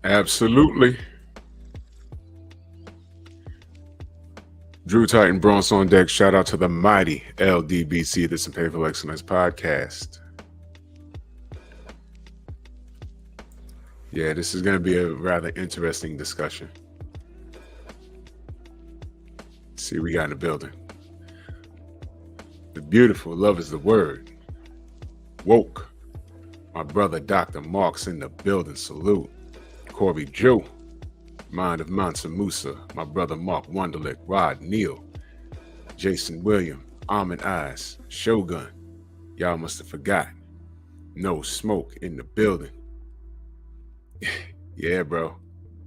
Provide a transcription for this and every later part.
Absolutely. Drew Titan Bronx on deck. Shout out to the mighty LDBC, the Some Painful Excellence podcast. Yeah, this is going to be a rather interesting discussion. Let's see what we got in the building. The beautiful love is the word. Woke. My brother Dr. Mark's in the building. Salute. Corey Joe. Mind of Mansa Musa, my brother Mark Wunderlich, Rod Neal, Jason William, Almond Eyes, Shogun. Y'all must have forgot. No Smoke in the building. Yeah, bro.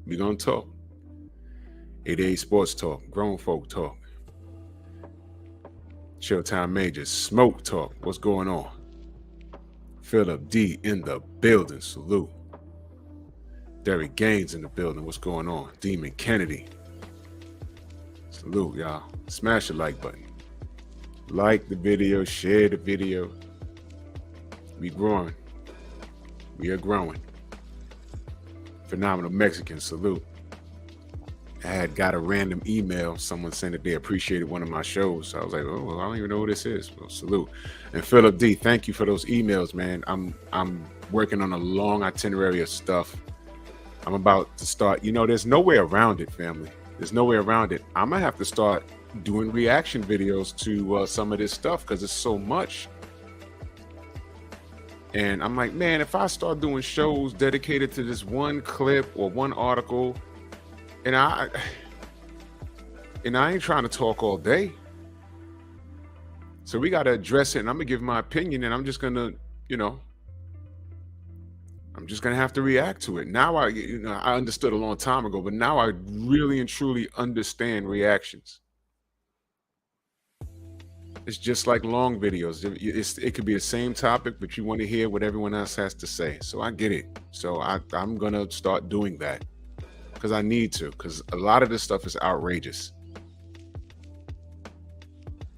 We gonna talk. 88 Sports Talk, Grown Folk Talk. Showtime Majors, Smoke Talk. What's going on? Philip D in the building. Salute. Derek Gaines in the building. What's going on? Demon Kennedy. Salute, y'all. Smash the like button. Like the video. Share the video. We growing. We are growing. Phenomenal Mexican. Salute. I had got a random email. Someone saying that they appreciated one of my shows. So I was like, oh, well, I don't even know who this is. Well, salute. And Philip D, thank you for those emails, man. I'm working on a long itinerary of stuff. I'm about to start, there's no way around it, family. There's no way around it. I'm going to have to start doing reaction videos to some of this stuff because it's so much. And I'm like, man, if I start doing shows dedicated to this one clip or one article, and I ain't trying to talk all day. So we got to address it, and I'm going to give my opinion, and I'm just going to, I'm just going to have to react to it. Now I understood a long time ago, but now I really and truly understand reactions. It's just like long videos. It could be the same topic, but you want to hear what everyone else has to say. So I get it. So I'm going to start doing that because I need to, because a lot of this stuff is outrageous.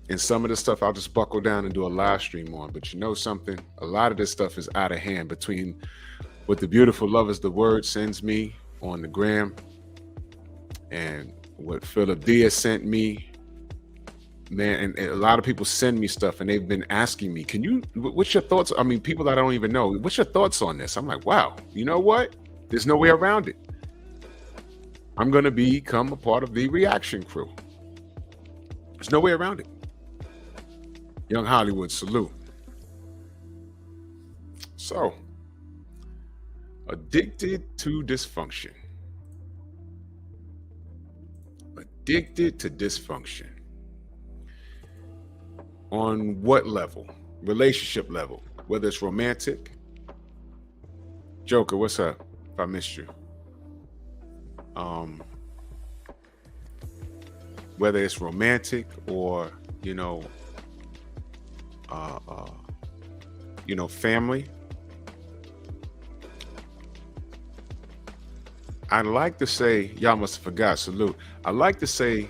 And some of the stuff I'll just buckle down and do a live stream on. But you know something? A lot of this stuff is out of hand between what the beautiful love is the word sends me on the gram and what Philip Diaz sent me. Man, and a lot of people send me stuff and they've been asking me, what's your thoughts? I mean, people that I don't even know, what's your thoughts on this? I'm like, wow, you know what? There's no way around it. I'm going to become a part of the reaction crew. There's no way around it. Young Hollywood, salute. So, addicted to dysfunction. Addicted to dysfunction. On what level? Relationship level. Whether it's romantic. Joker, what's up? If I missed you. Whether it's romantic or, family. I like to say, y'all must have forgot, salute. I like to say,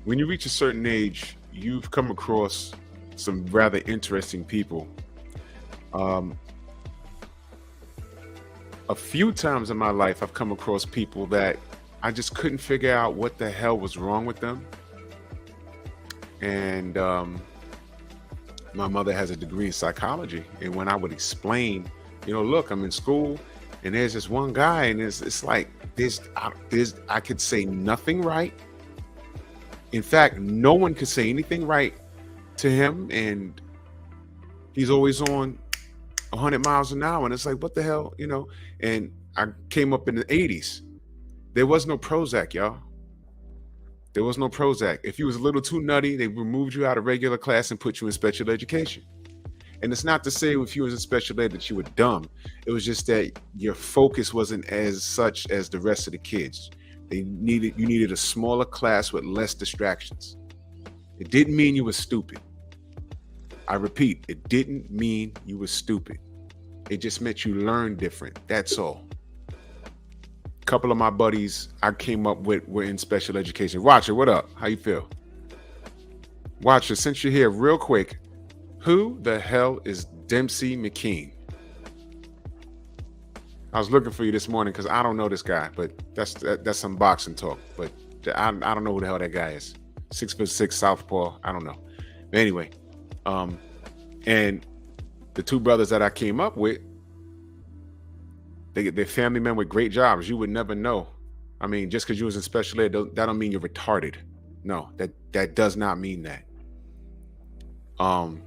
when you reach a certain age, you've come across some rather interesting people. A few times in my life, I've come across people that I just couldn't figure out what the hell was wrong with them. And my mother has a degree in psychology. And when I would explain, look, I'm in school and there's this one guy and it's like, I could say nothing right. In fact, no one could say anything right to him. And he's always on 100 miles an hour. And it's like, what the hell, And I came up in the 80s. There was no Prozac, y'all. There was no Prozac. If you was a little too nutty, they removed you out of regular class and put you in special education. And it's not to say if you was in special ed that you were dumb. It was just that your focus wasn't as such as the rest of the kids. You needed a smaller class with less distractions. It didn't mean you were stupid. I repeat, it didn't mean you were stupid. It just meant you learn different. That's all. A couple of my buddies I came up with were in special education. Watcher, what up? How you feel? Watcher, since you're here, real quick, who the hell is Dempsey McKean? I was looking for you this morning because I don't know this guy, but that's some boxing talk. But I don't know who the hell that guy is. 6'6" southpaw. I don't know. But anyway, and the two brothers that I came up with, they're family men with great jobs. You would never know. I mean, just because you was in special ed, that don't mean you're retarded. No, that does not mean that. And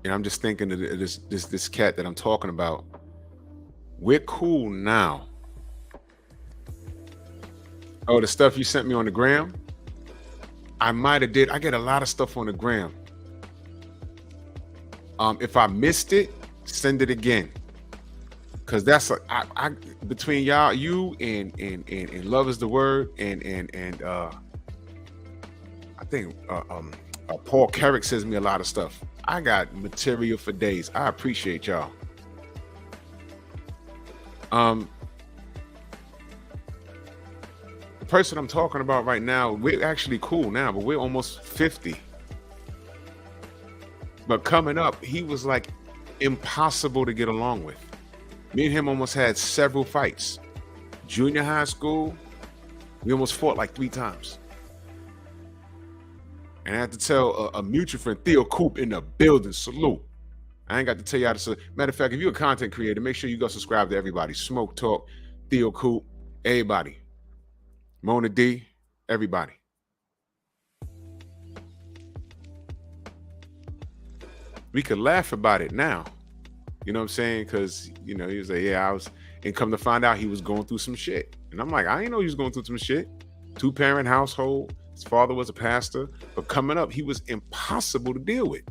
I'm just thinking of this cat that I'm talking about. We're cool now. Oh, the stuff you sent me on the gram? I might have did. I get a lot of stuff on the gram. If I missed it, send it again. Cause that's I between y'all, you and love is the word, and I think Paul Carrick sends me a lot of stuff. I got material for days. I appreciate y'all. The person I'm talking about right now, we're actually cool now, but we're almost 50. But coming up, he was like impossible to get along with. Me and him almost had several fights. Junior high school, we almost fought like 3 times. And I had to tell a mutual friend, Theo Coop in the building, salute. I ain't got to tell you how to. Matter of fact, if you're a content creator, make sure you go subscribe to everybody. Smoke Talk, Theo Coop, everybody. Mona D, everybody. We could laugh about it now. You know what I'm saying? Because, you know, he was like, yeah, I was, and come to find out he was going through some shit. And I'm like, I didn't know he was going through some shit. 2-parent household. His father was a pastor. But coming up, he was impossible to deal with.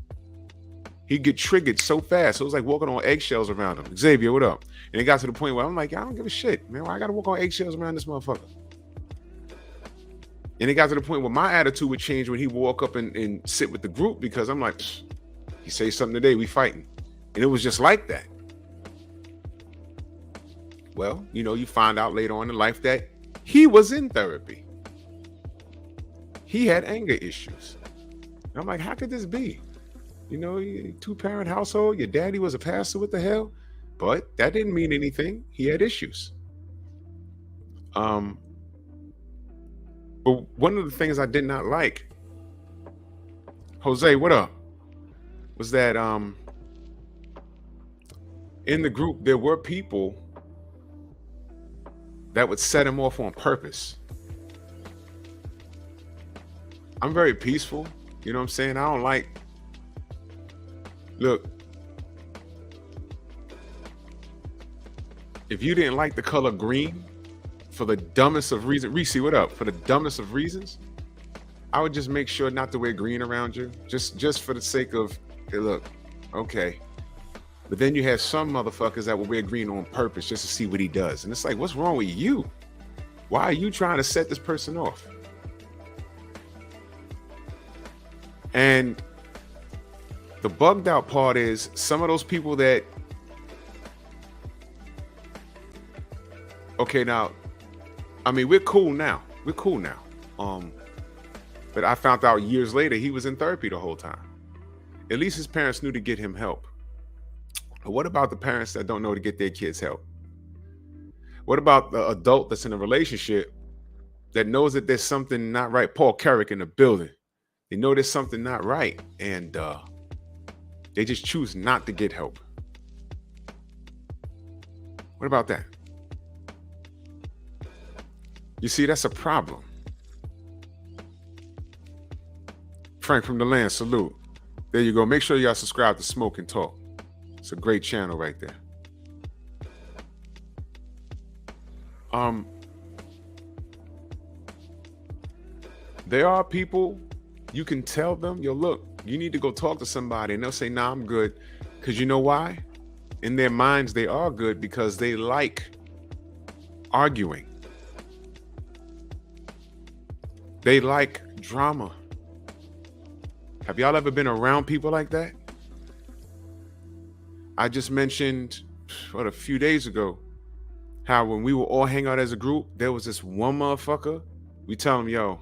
He'd get triggered so fast. So it was like walking on eggshells around him. Xavier, what up? And it got to the point where I'm like, I don't give a shit, man. Why I got to walk on eggshells around this motherfucker? And it got to the point where my attitude would change when he would walk up and sit with the group, because I'm like, he say something today, we fighting. And it was just like that. Well, you know, you find out later on in life that he was in therapy. He had anger issues. And I'm like, how could this be? You know, 2-parent household, your daddy was a pastor, what the hell? But that didn't mean anything. He had issues. But one of the things I did not like, Jose, what up? Was that in the group, there were people that would set him off on purpose. I'm very peaceful. You know what I'm saying? I don't like, look, if you didn't like the color green for the dumbest of reasons, Reese, what up? For the dumbest of reasons, I would just make sure not to wear green around you, just for the sake of, hey, look, okay. But then you have some motherfuckers that will wear green on purpose just to see what he does. And it's like, what's wrong with you? Why are you trying to set this person off? And the bugged out part is some of those people that, okay, now, I mean, we're cool now. We're cool now. But I found out years later, he was in therapy the whole time. At least his parents knew to get him help. But what about the parents that don't know to get their kids help? What about the adult that's in a relationship that knows that there's something not right? Paul Carrick in the building. They know there's something not right, and they just choose not to get help. What about that? You see, that's a problem. Frank from the land, salute. There you go. Make sure y'all subscribe to Smoke and Talk. It's a great channel right there. There are people, you can tell them, yo, look, you need to go talk to somebody, and they'll say, nah, I'm good. Because you know why? In their minds, they are good because they like arguing. They like drama. Have y'all ever been around people like that? I just mentioned, a few days ago, how when we were all hang out as a group, there was this one motherfucker. We tell him, yo,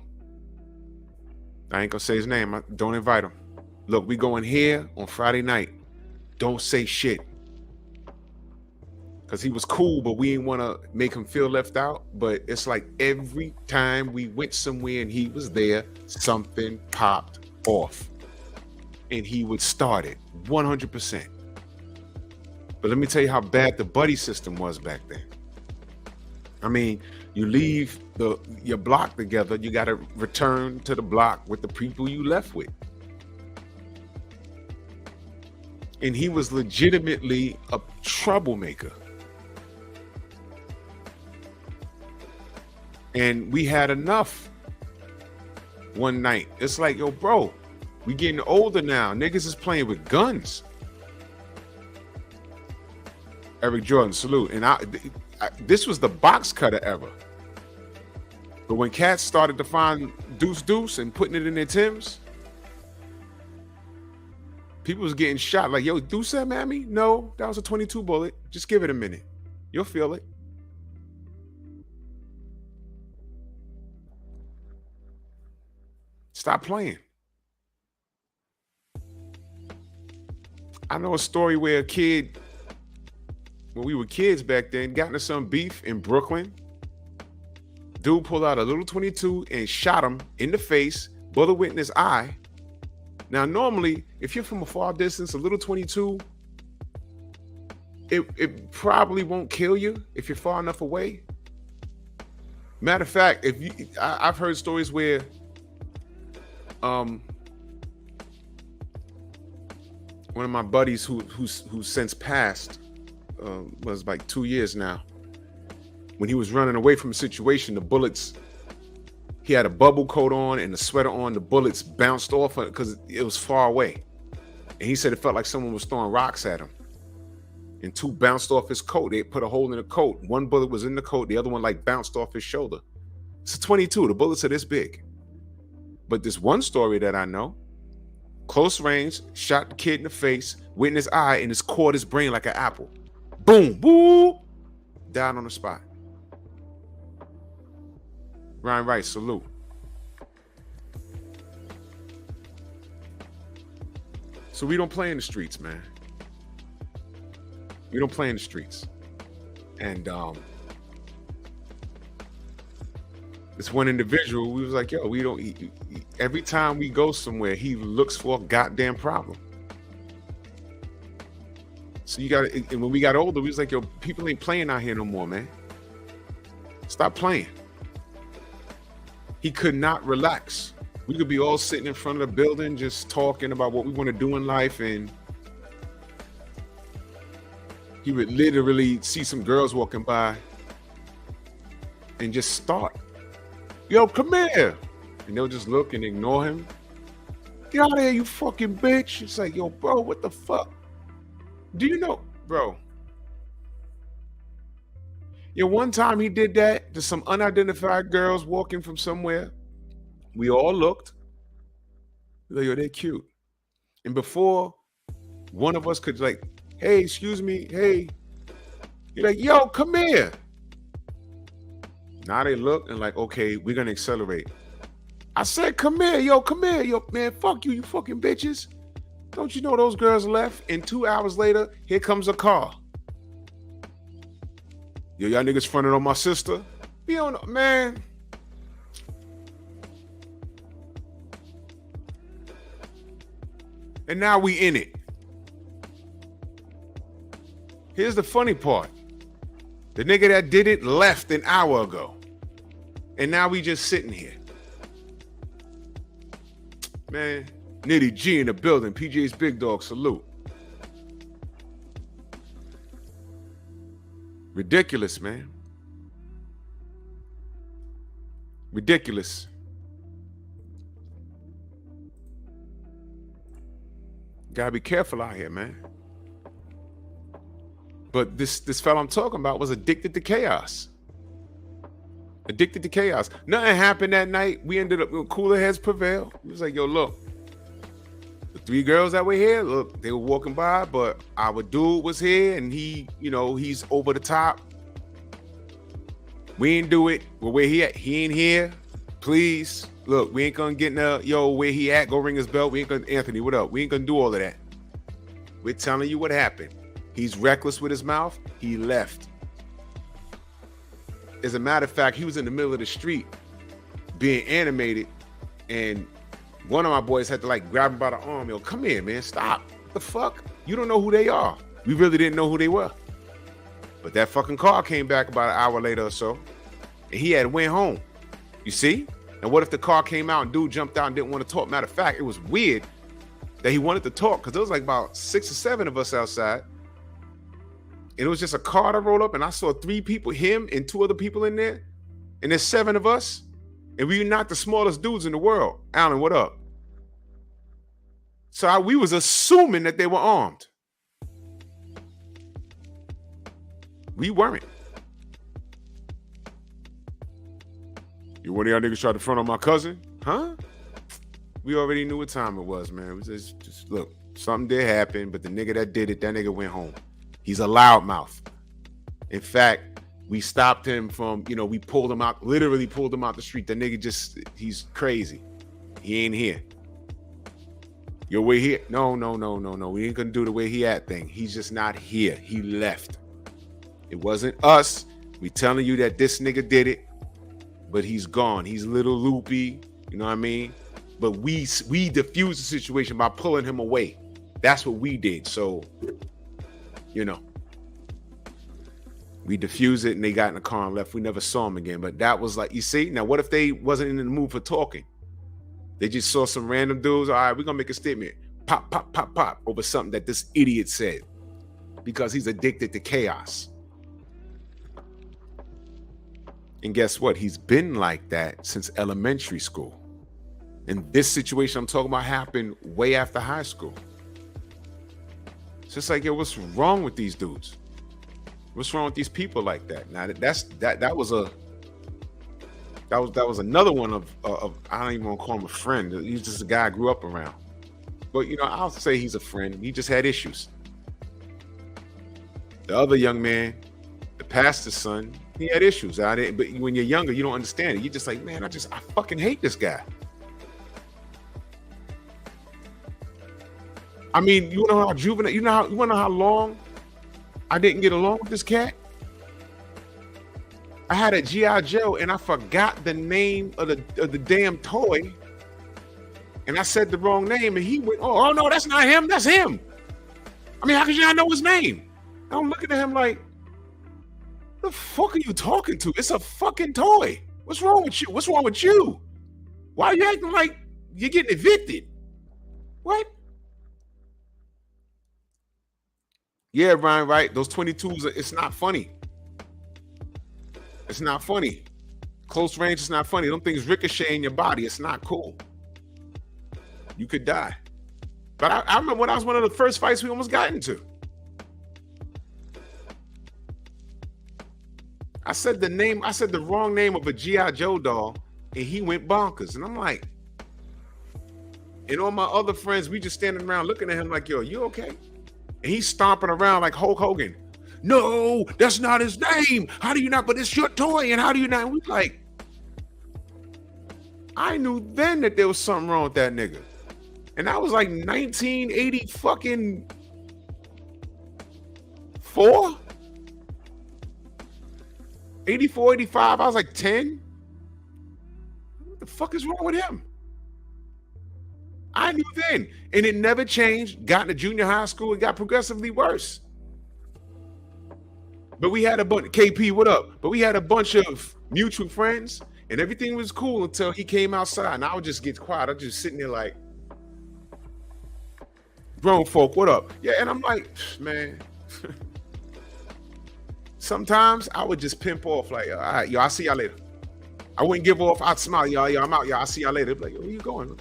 I ain't gonna say his name. Don't invite him. Look, we going here on Friday night. Don't say shit. Because he was cool, but we didn't want to make him feel left out. But it's like every time we went somewhere and he was there, something popped off. And he would start it 100%. But let me tell you how bad the buddy system was back then. I mean, you leave your block together, you got to return to the block with the people you left with. And he was legitimately a troublemaker. And we had enough one night. It's like, yo, bro, we getting older now. Niggas is playing with guns. Eric Jordan, salute. And this was the box cutter era. But when cats started to find deuce and putting it in their Timbs, people was getting shot. Like, yo, deuce that, mammy? No, that was a 22 bullet. Just give it a minute. You'll feel it. Stop playing. I know a story where a kid, when we were kids back then, got into some beef in Brooklyn. Dude pulled out a little 22 and shot him in the face, bullet went in his eye. Now, normally, if you're from a far distance, a little 22, it probably won't kill you if you're far enough away. Matter of fact, I've heard stories where one of my buddies who's since passed, was like 2 years now. When he was running away from a situation, the bullets, he had a bubble coat on and a sweater on, the bullets bounced off because it was far away. And he said it felt like someone was throwing rocks at him. And two bounced off his coat. They put a hole in the coat. One bullet was in the coat. The other one like bounced off his shoulder. It's a 22. The bullets are this big. But this one story that I know, close range, shot the kid in the face, went in his eye, and it's caught his brain like an apple. Boom, woo, died on the spot. Ryan Rice, salute. So we don't play in the streets, man. We don't play in the streets. And this one individual, we was like, yo, we don't eat. Every time we go somewhere, he looks for a goddamn problem. So you got, and when we got older, we was like, yo, people ain't playing out here no more, man. Stop playing. He could not relax. We could be all sitting in front of the building, just talking about what we want to do in life, and he would literally see some girls walking by and just start. Yo, come here. And they'll just look and ignore him. Get out of here, you fucking bitch. It's like, yo, bro, what the fuck? Do you know, bro? Yeah, one time he did that to some unidentified girls walking from somewhere. We all looked. Like, yo, they're cute. And before one of us could like, hey, excuse me, hey. You're like, yo, come here. Now they look and like, okay, we're gonna accelerate. I said, come here, yo, man, fuck you, you fucking bitches. Don't you know those girls left? And 2 hours later, here comes a car. Yo, y'all niggas fronted on my sister. Be on, man. And now we in it. Here's the funny part. The nigga that did it left an hour ago. And now we just sitting here. Man, Nitty G in the building. PJ's Big Dog, salute. Ridiculous, man. Ridiculous. Gotta be careful out here, man. But this fella I'm talking about was addicted to chaos. Addicted to chaos. Nothing happened that night. We ended up, cooler heads prevail. He was like, yo, look, The 3 girls that were here, look, they were walking by, but our dude was here and he, you know, he's over the top. We ain't do it. Well, where he at? He ain't here. Please. Look, we ain't gonna get no, yo, where he at? Go ring his bell. We ain't gonna, Anthony, what up? We ain't gonna do all of that. We're telling you what happened. He's reckless with his mouth. He left. As a matter of fact, he was in the middle of the street being animated, and one of my boys had to like grab him by the arm. Yo, come here, man. Stop. What the fuck? You don't know who they are. We really didn't know who they were. But that fucking car came back about an hour later or so, and he had went home. You see? And what if the car came out and dude jumped out and didn't want to talk? Matter of fact, it was weird that he wanted to talk because there was like about 6 or 7 of us outside. And it was just a car that rolled up, and I saw 3 people, him and 2 other people in there. And there's 7 of us. And we were not the smallest dudes in the world. Alan, what up? So we was assuming that they were armed. We weren't. One of y'all niggas tried to front on my cousin? Huh? We already knew what time it was, man. It was just look, something did happen, but the nigga that did it, that nigga went home. He's a loudmouth. In fact, we stopped him from, you know, we pulled him out, literally pulled him out the street. The nigga just, he's crazy. He ain't here. Yo, where he at? No. We ain't gonna do the way he at thing. He's just not here. He left. It wasn't us. We telling you that this nigga did it, but he's gone. He's a little loopy, you know what I mean? But we diffused the situation by pulling him away. That's what we did. So, you know, we diffused it and they got in the car and left. We never saw him again. But that was like, you see, now what if they wasn't in the mood for talking? They just saw some random dudes. All right, we're gonna make a statement. Pop, pop, pop, pop over something that this idiot said because he's addicted to chaos. And guess what? He's been like that since elementary school. And this situation I'm talking about happened way after high school. It's just like, yo, what's wrong with these dudes? What's wrong with these people like that? Now that was another one of I don't even want to call him a friend. He's just a guy I grew up around. But you know, I'll say he's a friend. He just had issues. The other young man, the pastor's son, he had issues. But when you're younger, you don't understand it. You're just like, man, I fucking hate this guy. I mean, you know how juvenile, you wanna know how long I didn't get along with this cat? I had a G.I. Joe and I forgot the name of the damn toy. And I said the wrong name and he went, oh no, that's not him, that's him. I mean, how could you not know his name? I'm looking at him like, the fuck are you talking to? It's a fucking toy. What's wrong with you? What's wrong with you? Why are you acting like you're getting evicted? What? Yeah, Ryan, right? Those 22s, it's not funny. It's not funny. Close range is not funny. Them things ricochet in your body. It's not cool. You could die. But I remember when I was one of the first fights we almost got into. I said the wrong name of a G.I. Joe doll, and he went bonkers. And I'm like, and all my other friends, we just standing around looking at him like, yo, you okay? And he's stomping around like Hulk Hogan. No, that's not his name. How do you not? But it's your toy, and how do you not? And we like, I knew then that there was something wrong with that nigga. And that was like 1980 fucking 4? 84, 85, I was like 10. What the fuck is wrong with him? I knew then. And it never changed. Got into junior high school, it got progressively worse. But we had a bunch, KP, what up? But we had a bunch of mutual friends and everything was cool until he came outside and I would just get quiet. I'm just sitting there like, grown folk, what up? Yeah, and I'm like, man. Sometimes I would just pimp off like, all right, yo, I'll see y'all later. I wouldn't give off, I'd smile, y'all, I'm out, y'all, I'll see y'all later. Like, where you going?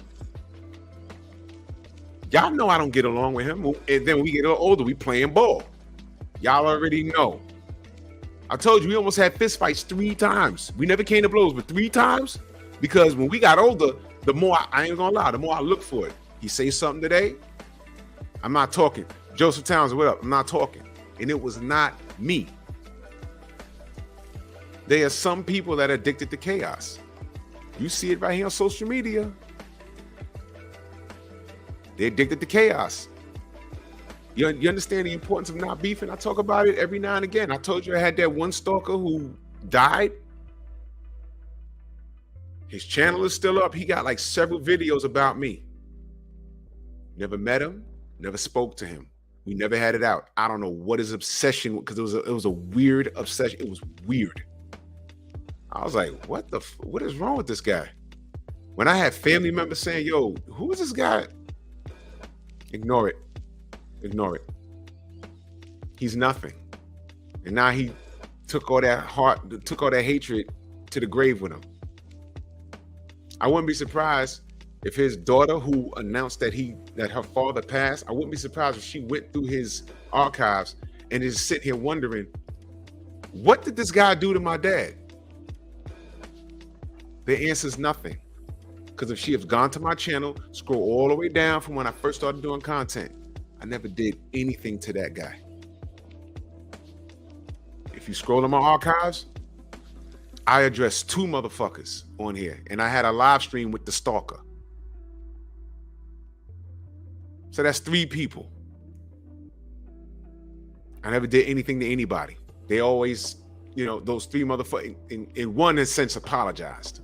Y'all know I don't get along with him. And then when we get a little older, we playing ball. Y'all already know. I told you, we almost had fist fights 3 times. We never came to blows, but 3 times. Because when we got older, the more, I ain't gonna lie, the more I look for it. He say something today, I'm not talking. Joseph Townsend, what up? I'm not talking. And it was not me. There are some people that are addicted to chaos. You see it right here on social media. They're addicted to chaos. You understand the importance of not beefing? I talk about it every now and again. I told you I had that one stalker who died. His channel is still up. He got like several videos about me. Never met him, never spoke to him. We never had it out. I don't know what his obsession, because it was a weird obsession. It was weird. I was like, what is wrong with this guy? When I had family members saying, yo, who is this guy? Ignore it. Ignore it. He's nothing. And now he took all that hatred to the grave with him. I wouldn't be surprised if his daughter, who announced that her father passed, I wouldn't be surprised if she went through his archives and is sitting here wondering, what did this guy do to my dad? The answer is nothing. Because if she has gone to my channel, scroll all the way down from when I first started doing content, I never did anything to that guy. If you scroll in my archives, I addressed 2 motherfuckers on here, and I had a live stream with the stalker. So that's 3 people. I never did anything to anybody. They always, those 3 motherfuckers, in one sense, apologized.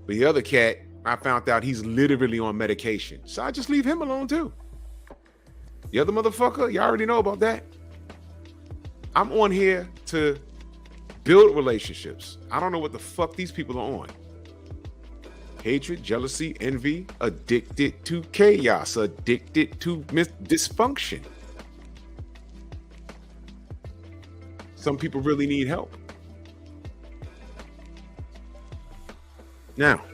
But the other cat, I found out he's literally on medication. So I just leave him alone too. The other motherfucker, you already know about that. I'm on here to build relationships. I don't know what the fuck these people are on. Hatred, jealousy, envy, addicted to chaos, addicted to dysfunction. Some people really need help. Now,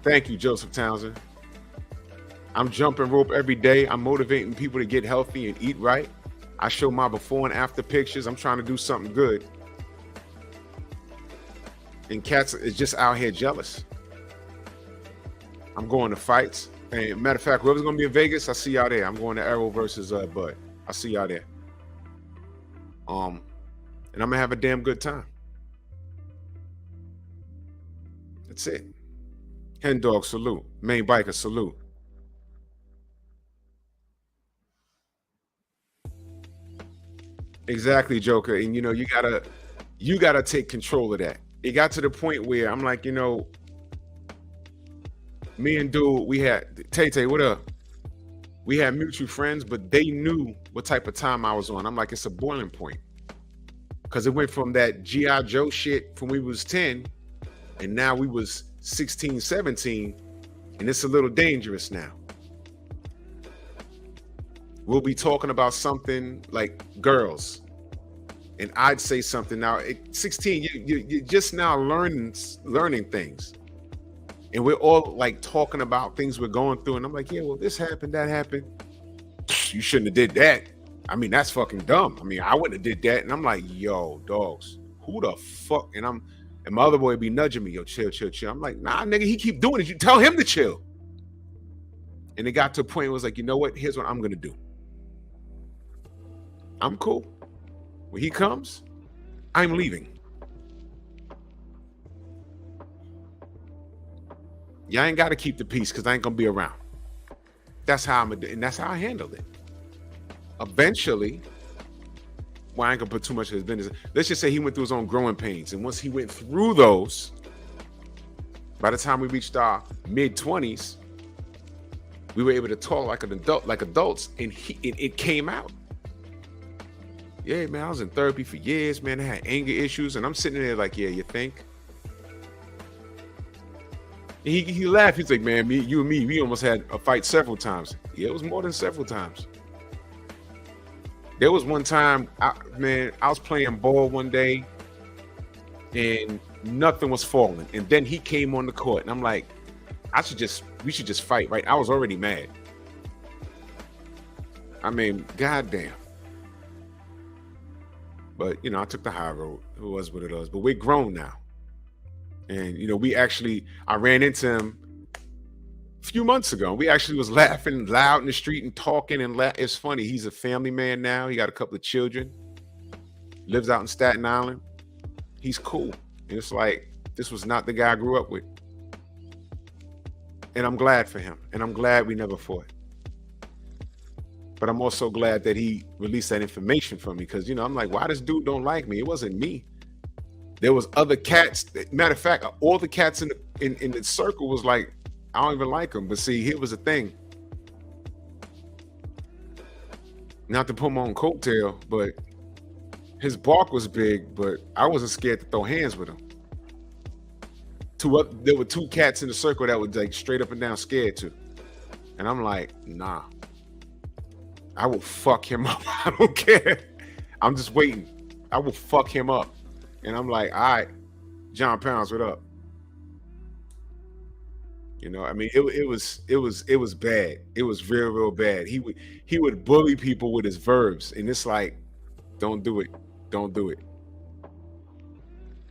thank you, Joseph Townsend. I'm jumping rope every day. I'm motivating people to get healthy and eat right. I show my before and after pictures. I'm trying to do something good. And cats is just out here jealous. I'm going to fights. And matter of fact, whoever's going to be in Vegas, I see y'all there. I'm going to Arrow versus Bud. I see y'all there. And I'm going to have a damn good time. That's it. Hen Dog, salute. Main Biker, salute. Exactly, Joker. And you gotta take control of that. It got to the point where I'm like, me and dude, we had Tay, what up? We had mutual friends, but they knew what type of time I was on. I'm like, it's a boiling point. Because it went from that G.I. Joe shit from we was 10, and now we was 16, 17, and it's a little dangerous now. We'll be talking about something like girls, and I'd say something. Now at 16, you're just now learning things, and we're all like talking about things we're going through, and I'm like, yeah, well, this happened, that happened. You shouldn't have did that. I mean, that's fucking dumb. I mean, I wouldn't have did that. And I'm like, yo, dogs, who the fuck? And my other boy be nudging me, yo, chill. I'm like, nah, nigga, he keep doing it. You tell him to chill. And it got to a point where it was like, you know what? Here's what I'm gonna do. I'm cool. When he comes, I'm leaving. Y'all ain't got to keep the peace because I ain't gonna be around. That's how and that's how I handled it. Eventually, well, I ain't gonna put too much of his business. Let's just say he went through his own growing pains, and once he went through those, by the time we reached our mid-20s, we were able to talk like an adult, like adults, and it came out. Yeah, man, I was in therapy for years, man. I had anger issues, and I'm sitting there like, yeah, you think? And he laughed. He's like, man, you and me, we almost had a fight several times. Yeah, it was more than several times. There was one time, I was playing ball one day, and nothing was falling. And then he came on the court, and I'm like, we should just fight, right? I was already mad. I mean, goddamn. But, I took the high road. It was what it was. But we're grown now. And I ran into him a few months ago. We actually was laughing loud in the street and talking it's funny. He's a family man now. He got a couple of children, lives out in Staten Island. He's cool. And it's like, this was not the guy I grew up with. And I'm glad for him. And I'm glad we never fought. But I'm also glad that he released that information from me, because, I'm like, why this dude don't like me? It wasn't me. There was other cats. Matter of fact, all the cats in the circle was like, I don't even like him. But see, here was the thing. Not to put my own coattail, but his bark was big, but I wasn't scared to throw hands with him. There were two cats in the circle that were like straight up and down scared too. And I'm like, nah. I will fuck him up. I don't care. I'm just waiting. I will fuck him up. And I'm like, all right, John Pounds, what up? I mean, it was bad. It was real, real bad. He would bully people with his verbs, and it's like, don't do it. Don't do it.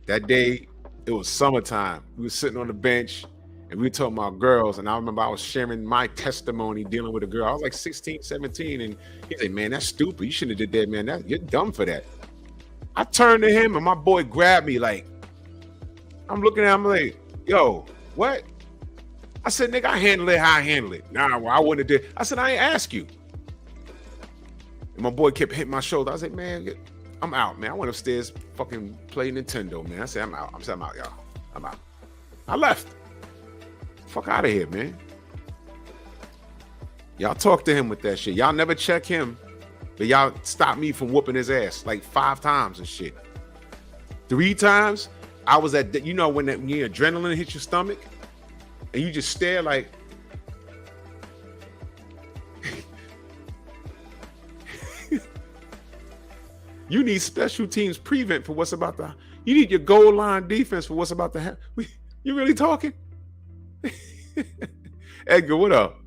That day, it was summertime. We were sitting on the bench and we were talking about girls. And I remember I was sharing my testimony dealing with a girl. I was like 16, 17. And he's like, man, that's stupid. You shouldn't have did that, man. You're dumb for that. I turned to him and my boy grabbed me like, I'm looking at him like, yo, what? I said, nigga, I handle it how I handle it. Nah, well, I wouldn't have did. I said, I ain't ask you. And my boy kept hitting my shoulder. I was like, man, I'm out, man. I went upstairs, fucking play Nintendo, man. I said, I'm out. I'm out, y'all. I'm out. I left. Fuck out of here, man. Y'all talk to him with that shit. Y'all never check him, but y'all stop me from whooping his ass like 5 times and shit. 3 times, I was at, when your adrenaline hits your stomach and you just stare like, you need special teams prevent for what's about to, you need your goal line defense for what's about to happen. You really talking? Edgar, what up?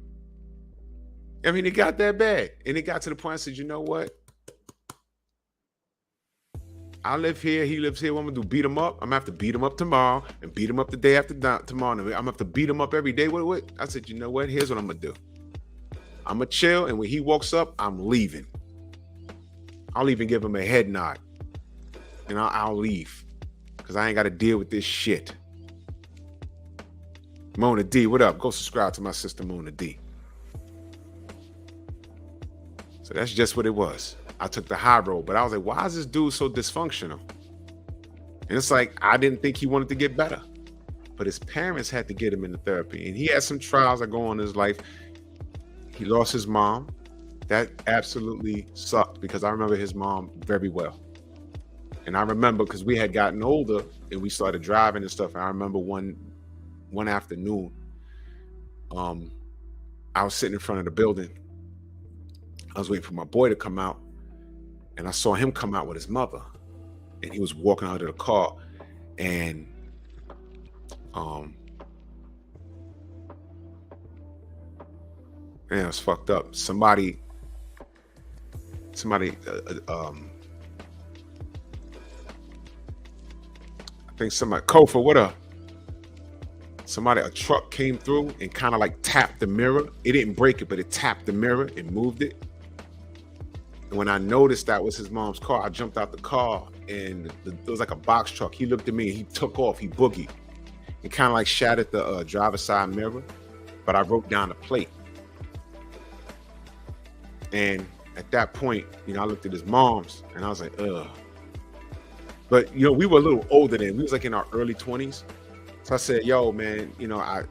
I mean, it got that bad. And it got to the point I said, you know what? I live here. He lives here. What I'm going to do? Beat him up? I'm going to have to beat him up tomorrow and beat him up the day after tomorrow. I'm going to have to beat him up every day. What? I said, you know what? Here's what I'm going to do. I'm going to chill. And when he walks up, I'm leaving. I'll even give him a head nod. And I'll leave. Because I ain't got to deal with this shit. Mona D, what up? Go subscribe to my sister Mona D. So that's just what it was. I took the high road, but I was like, why is this dude so dysfunctional? And it's like, I didn't think he wanted to get better, but his parents had to get him into therapy. And he had some trials that go on in his life. He lost his mom. That absolutely sucked because I remember his mom very well. And I remember because we had gotten older and we started driving and stuff. And I remember one afternoon, I was sitting in front of the building. I was waiting for my boy to come out, and I saw him come out with his mother, and he was walking out of the car, and man, it was fucked up. Somebody, I think somebody, Kofa, what up? A truck came through and kind of like tapped the mirror. It didn't break it, but it tapped the mirror and moved it. And when I noticed that was his mom's car, I jumped out the car and it was like a box truck. He looked at me and he took off. He boogied. It kind of like shattered the driver's side mirror, but I wrote down a plate. And at that point, I looked at his mom's and I was like, ugh. But, we were a little older then. We was like in our early 20s. So I said, yo, man,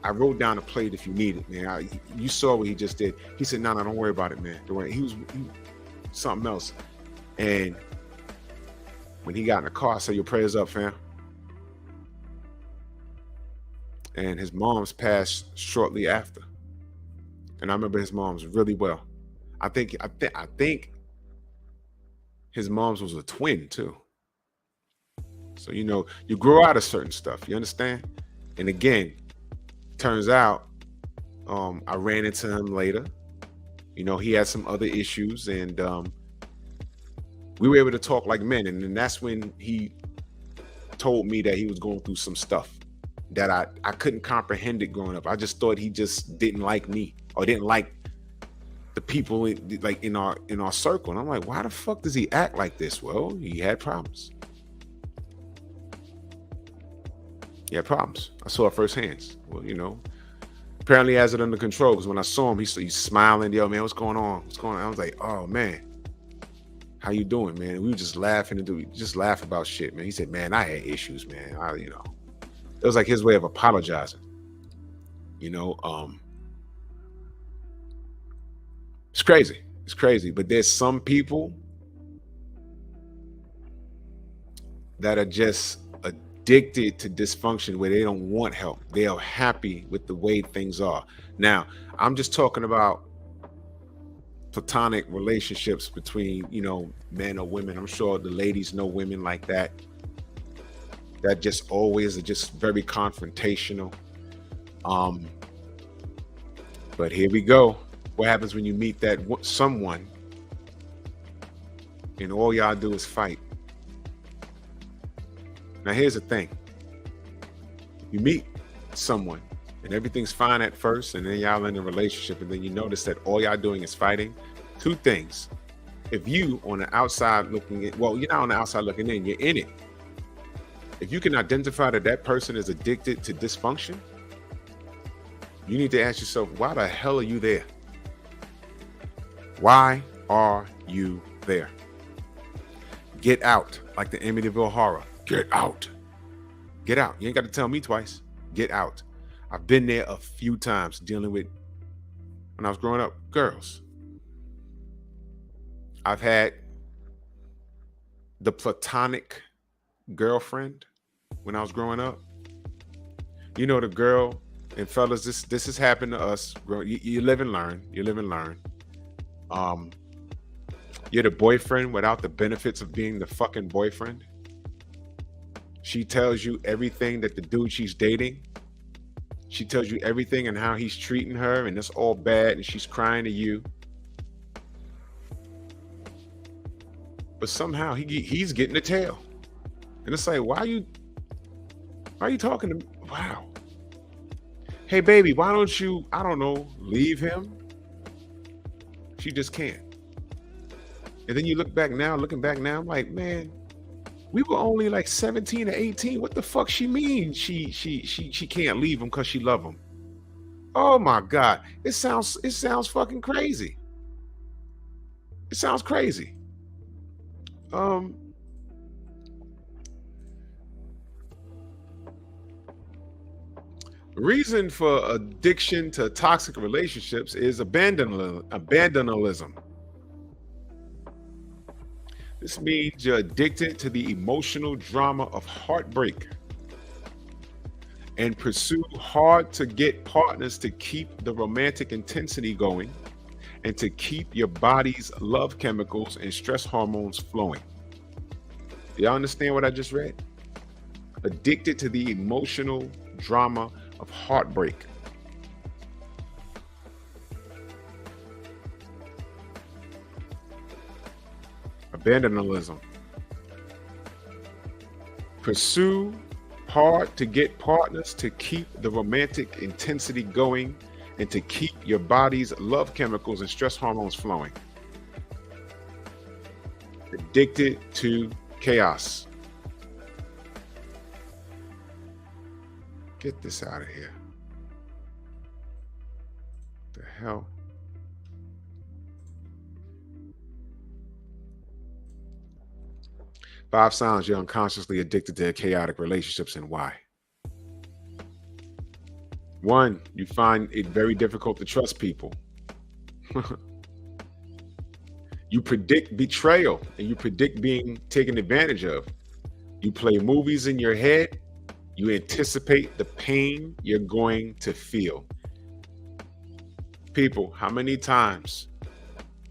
I wrote down a plate if you need it, man. You saw what he just did. He said, no, don't worry about it, man. Don't worry. He was something else. And when he got in the car, I said, your prayers up, fam. And his mom's passed shortly after. And I remember his mom's really well. I think his mom's was a twin too. So, you grow out of certain stuff, you understand? And again, turns out I ran into him later. He had some other issues and we were able to talk like men. And then that's when he told me that he was going through some stuff. that I couldn't comprehend it growing up. I just thought he just didn't like me or didn't like the people in our circle. And I'm like, why the fuck does he act like this? Well, he had problems. He had problems. I saw it firsthand. Well, apparently he has it under control, because when I saw him, he's smiling. Yo, man, what's going on? What's going on? I was like, oh man, how you doing, man? And we were just laughing and just laugh about shit, man. He said, man, I had issues, man. It was like his way of apologizing. It's crazy. It's crazy. But there's some people that are just addicted to dysfunction, where they don't want help. They are happy with the way things are. Now, I'm just talking about platonic relationships between, men or women. I'm sure the ladies know women like that just always are just very confrontational. But here we go. What happens when you meet that someone and all y'all do is fight? Now, here's the thing. You meet someone and everything's fine at first, and then y'all in a relationship, and then you notice that all y'all doing is fighting. Two things. If you on the outside looking in, well, you're not on the outside looking in, you're in it. If you can identify that person is addicted to dysfunction, you need to ask yourself, why the hell are you there? Why are you there? Get out, like the Amityville Horror. Get out. Get out. You ain't got to tell me twice. Get out. I've been there a few times dealing with, when I was growing up, girls. I've had the platonic girlfriend when I was growing up. The girl, and fellas, this has happened to us. You live and learn. You live and learn. You're the boyfriend without the benefits of being the fucking boyfriend. She tells you everything that the dude she's dating. She tells you everything and how he's treating her, and it's all bad, and she's crying to you. But somehow he's getting the tail. And it's like, why are you talking to me? Wow. Hey, baby, why don't you, I don't know, leave him? She just can't. And then you looking back now, I'm like, man, we were only like 17 or 18. What the fuck she mean? She can't leave him because she love him. Oh my God. It sounds fucking crazy. It sounds crazy. The reason for addiction to toxic relationships is abandonism. This means you're addicted to the emotional drama of heartbreak and pursue hard to get partners to keep the romantic intensity going and to keep your body's love chemicals and stress hormones flowing. Do y'all understand what I just read? Addicted to the emotional drama of heartbreak. Abandonism. Pursue hard to get partners to keep the romantic intensity going and to keep your body's love chemicals and stress hormones flowing. Addicted to chaos. Get this out of here. The hell? Five signs you're unconsciously addicted to chaotic relationships and why. 1, you find it very difficult to trust people. You predict betrayal and you predict being taken advantage of. You play movies in your head. You anticipate the pain you're going to feel. People, how many times?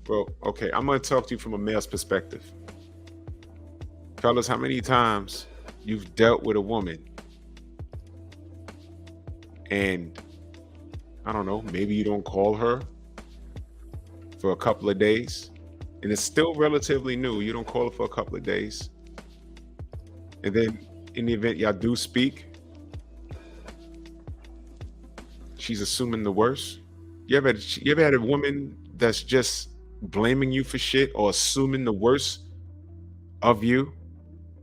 Well, okay, I'm going to talk to you from a male's perspective. Fellas, how many times you've dealt with a woman and, I don't know, maybe you don't call her for a couple of days and it's still relatively new. You don't call her for a couple of days. And then in the event y'all do speak, she's assuming the worst. You ever had a woman that's just blaming you for shit or assuming the worst of you,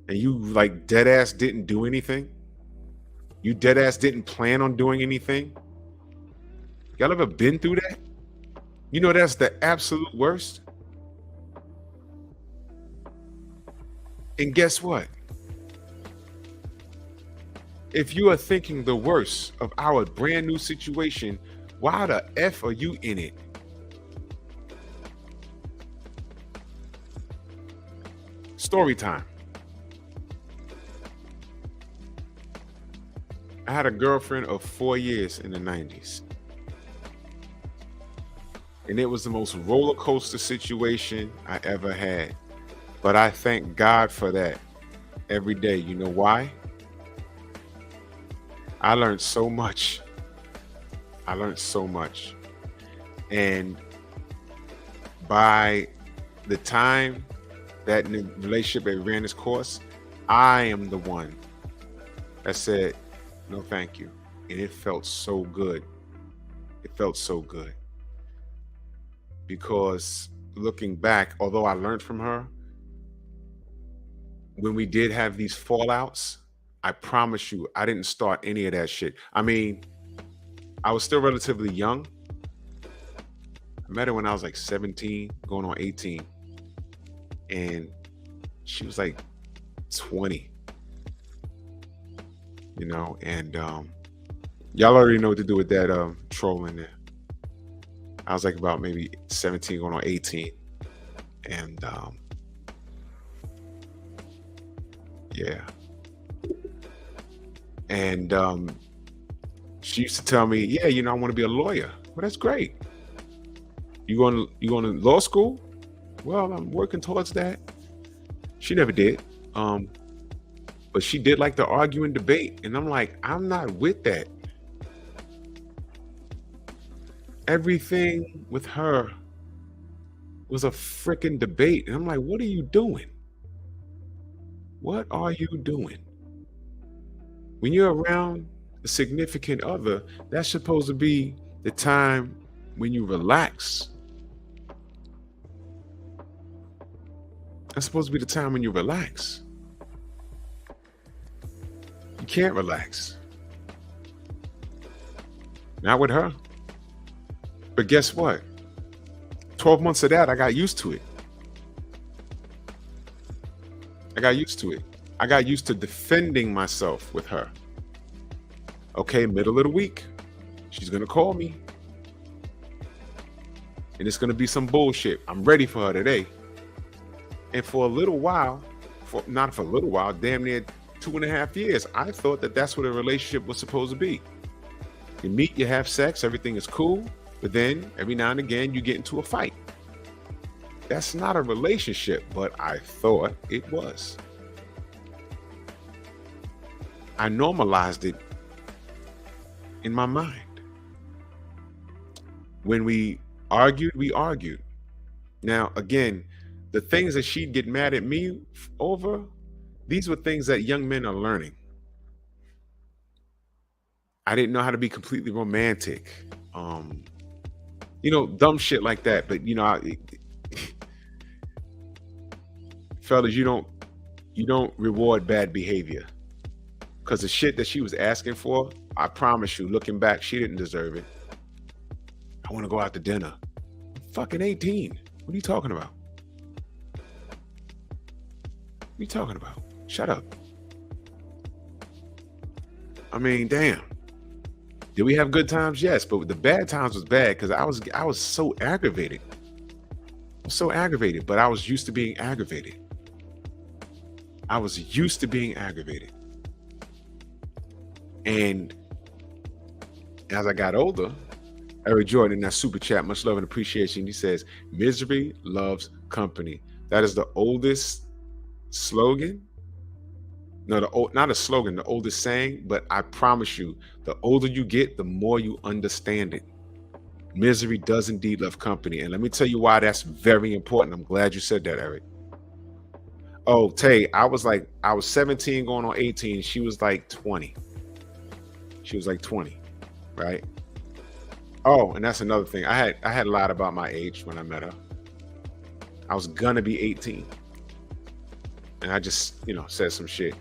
and you like dead ass didn't do anything? You dead ass didn't plan on doing anything? Y'all ever been through that? You know that's the absolute worst. And guess what? If you are thinking the worst of our brand new situation, why the F are you in it? Story time. I had a girlfriend of 4 years in the 90s. And it was the most roller coaster situation I ever had. But I thank God for that every day. You know why? I learned so much. I learned so much. And by the time that relationship had ran its course, I am the one that said, no, thank you. And it felt so good. It felt so good. Because looking back, although I learned from her, when we did have these fallouts, I promise you, I didn't start any of that shit. I mean, I was still relatively young. I met her when I was like 17, going on 18. And she was like 20. You know, and y'all already know what to do with that trolling there. I was like about maybe 17 going on 18. And yeah. And she used to tell me, yeah, you know, I want to be a lawyer. Well, that's great. You going to law school? Well, I'm working towards that. She never did. But she did like to argue and debate. And I'm like, I'm not with that. Everything with her was a freaking debate. And I'm like, what are you doing? What are you doing? When you're around a significant other, that's supposed to be the time when you relax. That's supposed to be the time when you relax. You can't relax. Not with her. But guess what? 12 months of that, I got used to it. I got used to it. I got used to defending myself with her. Okay, middle of the week, she's going to call me. And it's going to be some bullshit. I'm ready for her today. And for a little while, not for a little while, damn near 2.5 years, I thought that that's what a relationship was supposed to be. You meet, you have sex, everything is cool. But then every now and again, you get into a fight. That's not a relationship, but I thought it was. I normalized it in my mind. When we argued, we argued. Now, again, the things that she'd get mad at me over, these were things that young men are learning. I didn't know how to be completely romantic. You know, dumb shit like that. But, you know, fellas, you don't reward bad behavior. Because the shit that she was asking for, I promise you, looking back, she didn't deserve it. I want to go out to dinner. I'm fucking 18. What are you talking about? What are you talking about? Shut up. I mean, damn. Did we have good times? Yes, but the bad times was bad because I was so aggravated. I was so aggravated, but I was used to being aggravated. I was used to being aggravated. And as I got older, Eric Jordan in that super chat, much love and appreciation. He says, misery loves company. That is the oldest slogan. No, not a slogan, the oldest saying, but I promise you, the older you get, the more you understand it. Misery does indeed love company. And let me tell you why that's very important. I'm glad you said that, Eric. Oh, Tay, I was 17 going on 18. She was like 20. She was like 20, right? Oh, and that's another thing. I had lied about my age when I met her. I was gonna be 18, and I just said some shit,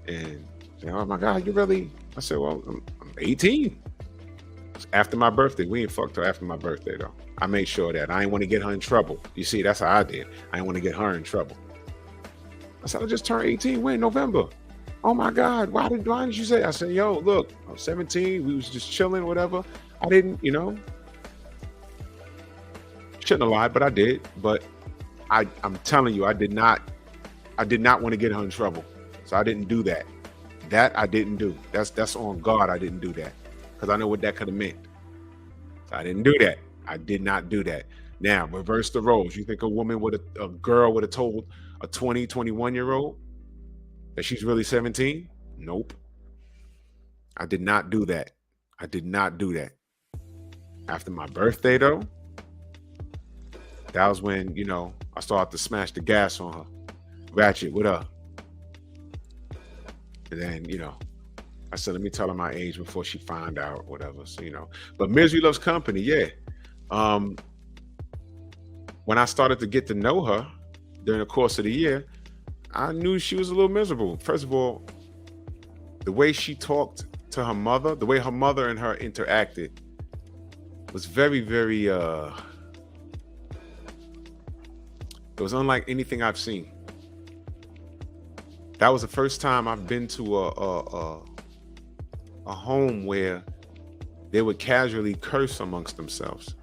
and oh my god, you really? I said, well, I'm 18. It's after my birthday. We ain't fucked her after my birthday though. I made sure that I didn't want to get her in trouble. You see, that's how I did. I didn't want to get her in trouble. I said, I just turned 18. We're in November. Oh my God, why didn't you say? I said, yo, look, I'm 17. We was just chilling, whatever. I didn't, shouldn't have lied, but I did. But I'm telling you, I did not want to get her in trouble. So I didn't do that. That I didn't do. That's on God. I didn't do that. Because I know what that could have meant. So I didn't do that. I did not do that. Now, reverse the roles. You think a girl would have told a 20, 21-year-old that she's really 17? Nope. I did not do that. I did not do that. After my birthday, though, that was when, I started to smash the gas on her. Ratchet, what up? And then, I said, let me tell her my age before she find out or whatever. So, but misery loves company. Yeah. When I started to get to know her during the course of the year, I knew she was a little miserable. First of all, the way she talked to her mother, the way her mother and her interacted was very, very, it was unlike anything I've seen. That was the first time I've been to a home where they would casually curse amongst themselves.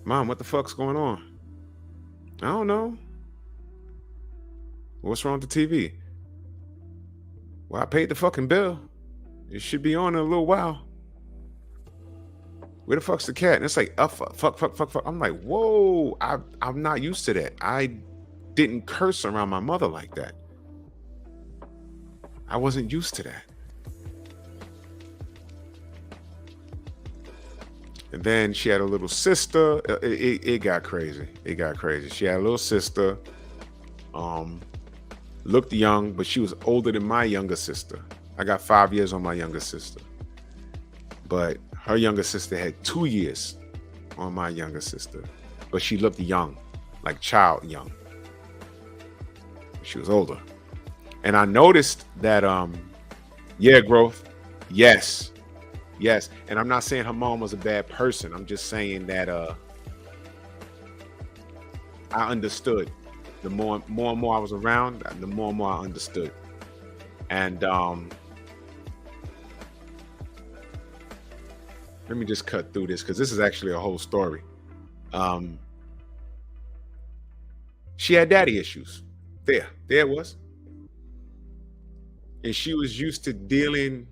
Mom, what the fuck's going on? I don't know. What's wrong with the TV? Well, I paid the fucking bill. It should be on in a little while. Where the fuck's the cat? And it's like, fuck. I'm like, whoa, I'm not used to that. I didn't curse around my mother like that. I wasn't used to that. And then she had a little sister. It got crazy. It got crazy. She had a little sister. Looked young, but she was older than my younger sister. I got 5 years on my younger sister. But her younger sister had 2 years on my younger sister. But she looked young, like child young. She was older. And I noticed that, growth. Yes. And I'm not saying her mom was a bad person. I'm just saying that I understood. The more and more I was around, the more and more I understood. And let me just cut through this because this is actually a whole story. She had daddy issues. There it was. And she was used to dealing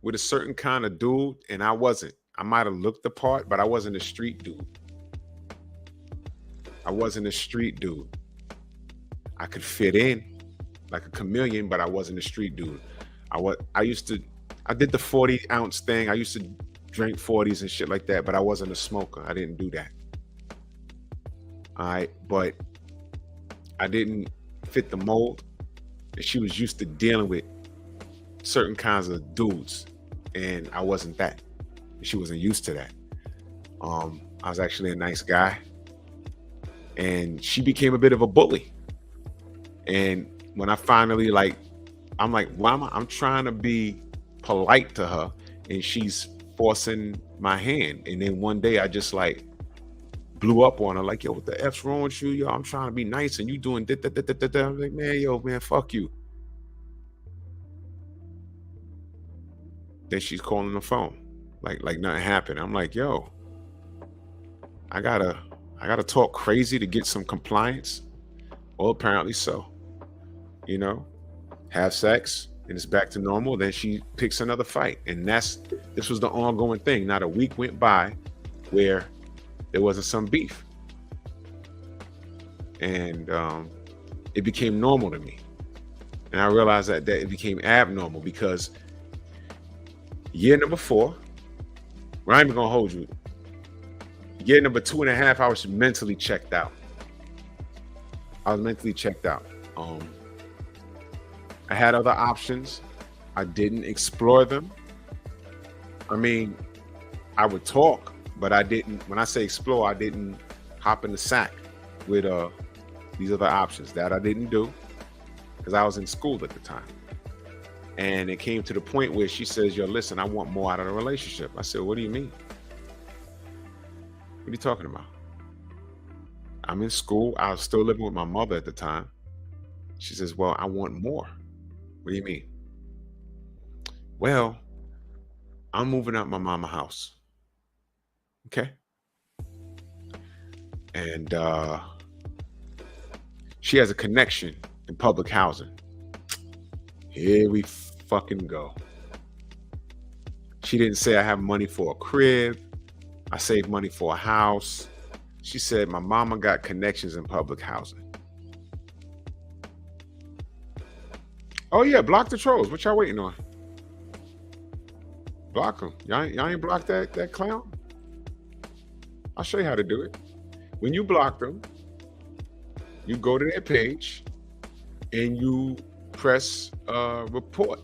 with a certain kind of dude, and I wasn't. I might have looked the part, but I wasn't a street dude. I could fit in like a chameleon, but I wasn't a street dude. I did the 40-ounce thing. I used to drink 40s and shit like that, but I wasn't a smoker. I didn't do that. All right, but I didn't fit the mold. And she was used to dealing with certain kinds of dudes, and I wasn't that. She wasn't used to that. I was actually a nice guy, and she became a bit of a bully. And when I finally I'm like, why am I'm trying to be polite to her, and she's forcing my hand. And then one day I just blew up on her, like, yo, what the F's wrong with you? Yo, I'm trying to be nice and you doing that. I'm like, man, fuck you. Then she's calling the phone, like nothing happened. I'm like, yo, I gotta talk crazy to get some compliance. Well, apparently so. Have sex and it's back to normal. Then she picks another fight, and this was the ongoing thing. Not a week went by where there wasn't some beef, and it became normal to me. And I realized that it became abnormal because year number 4, well, I'm even gonna hold you. Year number 2.5, I was mentally checked out. I had other options. I didn't explore them. I mean, I would talk, but I didn't. When I say explore, I didn't hop in the sack with these other options. That I didn't do because I was in school at the time. And it came to the point where she says, "Yo, listen, I want more out of the relationship." I said, "What do you mean? What are you talking about? I'm in school. I was still living with my mother at the time." She says, "Well, I want more." "What do you mean?" "Well, I'm moving out my mama house." Okay. And she has a connection in public housing. Here we fucking go. She didn't say I have money for a crib. I saved money for a house. She said my mama got connections in public housing. Oh yeah, block the trolls. What y'all waiting on? Block them. Y'all ain't block that clown? I'll show you how to do it. When you block them, you go to their page and you press report.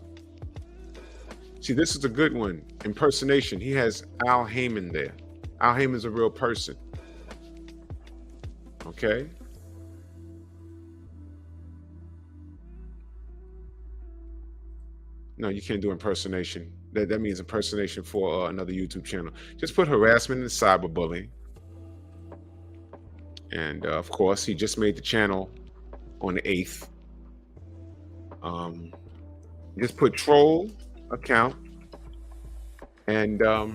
See, this is a good one. Impersonation. He has Al Heyman there. Al Heyman's a real person. Okay. No, you can't do impersonation. That means impersonation for another YouTube channel. Just put harassment and cyberbullying. And of course, he just made the channel on the 8th. Just put troll account. And I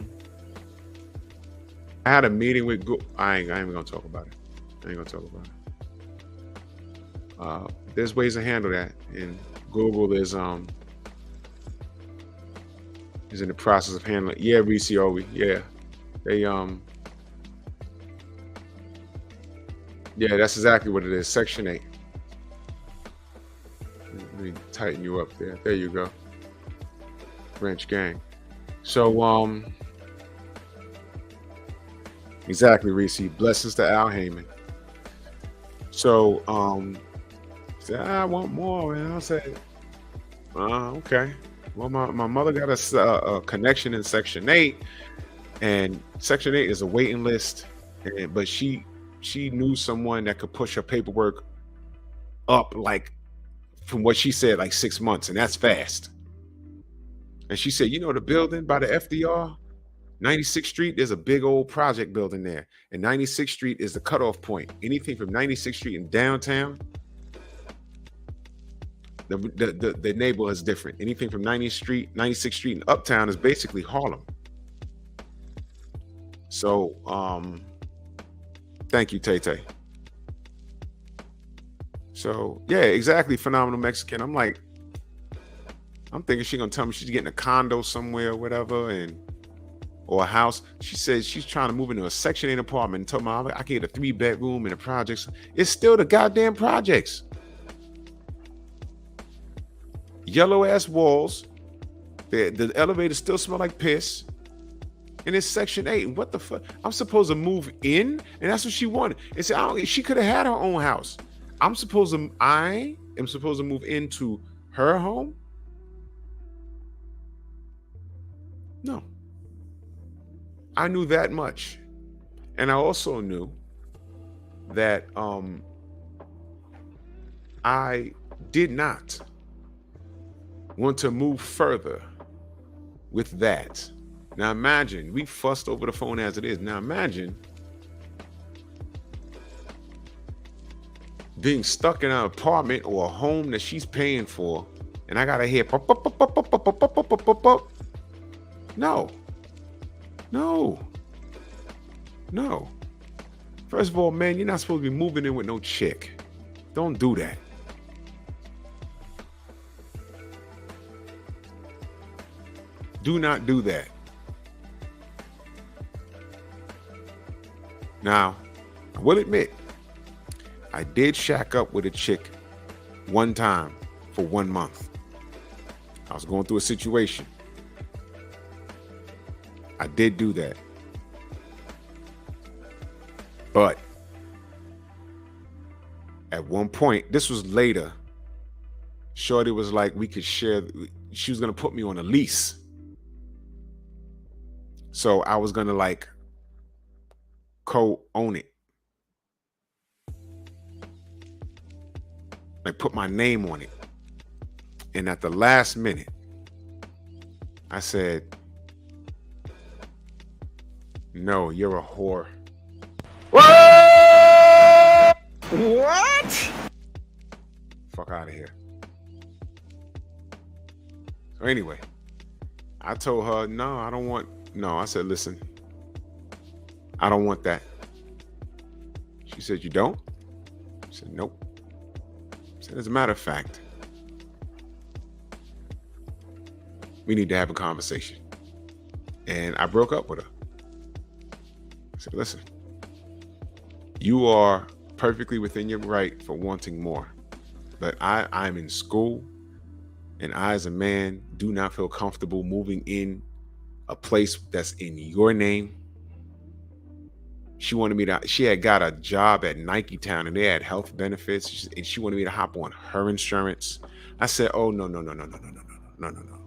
had a meeting with Google. I ain't even gonna talk about it. There's ways to handle that. And Google is in the process of handling. Yeah, Reese Owie. Yeah. They yeah, that's exactly what it is. Section 8. Let me tighten you up there. There you go. French gang. So exactly, Reese. Blessings to Al Heyman. So he said, I want more. And I said, okay. Well, my mother got a connection in Section 8, and Section 8 is a waiting list. But she knew someone that could push her paperwork up, like, from what she said, like 6 months, and that's fast. And she said, the building by the FDR, 96th Street, there's a big old project building there. And 96th Street is the cutoff point. Anything from 96th Street in downtown, the neighborhood is different. Anything from 96th Street in uptown is basically Harlem. So, thank you, Tay. So, yeah, exactly, Phenomenal Mexican. I'm thinking she's gonna tell me she's getting a condo somewhere or whatever, or a house. She says she's trying to move into a Section 8 apartment and told me I can get a 3-bedroom in the projects. It's still the goddamn projects. Yellow ass walls. The elevators still smell like piss. And it's Section 8. What the fuck? I'm supposed to move in? And that's what she wanted. And said, she could have had her own house. I am supposed to move into her home? No. I knew that much. And I also knew that I did not want to move further with that. Now imagine, we fussed over the phone as it is. Now imagine being stuck in an apartment or a home that she's paying for, and I gotta hear pop, pop, pop, pop, pop, pop, pop, pop, pop, pop, pop. No. First of all, man, you're not supposed to be moving in with no chick. Don't do that. Do not do that. Now, I will admit, I did shack up with a chick one time for 1 month. I was going through a situation. I did do that. But at one point, this was later, Shorty was like, we could share, she was going to put me on a lease. So I was gonna like co-own it, like put my name on it. And at the last minute, I said, no, you're a whore. What? Fuck out of here. So anyway, I told her, no, I don't want, no. I said, listen, I don't want that. She said, you don't? I said, nope. I said, as a matter of fact, we need to have a conversation. And I broke up with her. I said, listen, you are perfectly within your right for wanting more. But I'm in school, and I, as a man, do not feel comfortable moving in a place that's in your name. She wanted me to, she had got a job at Nike Town and they had health benefits, and she wanted me to hop on her insurance. I said, oh, no, no, no, no, no, no, no, no, no, no, no.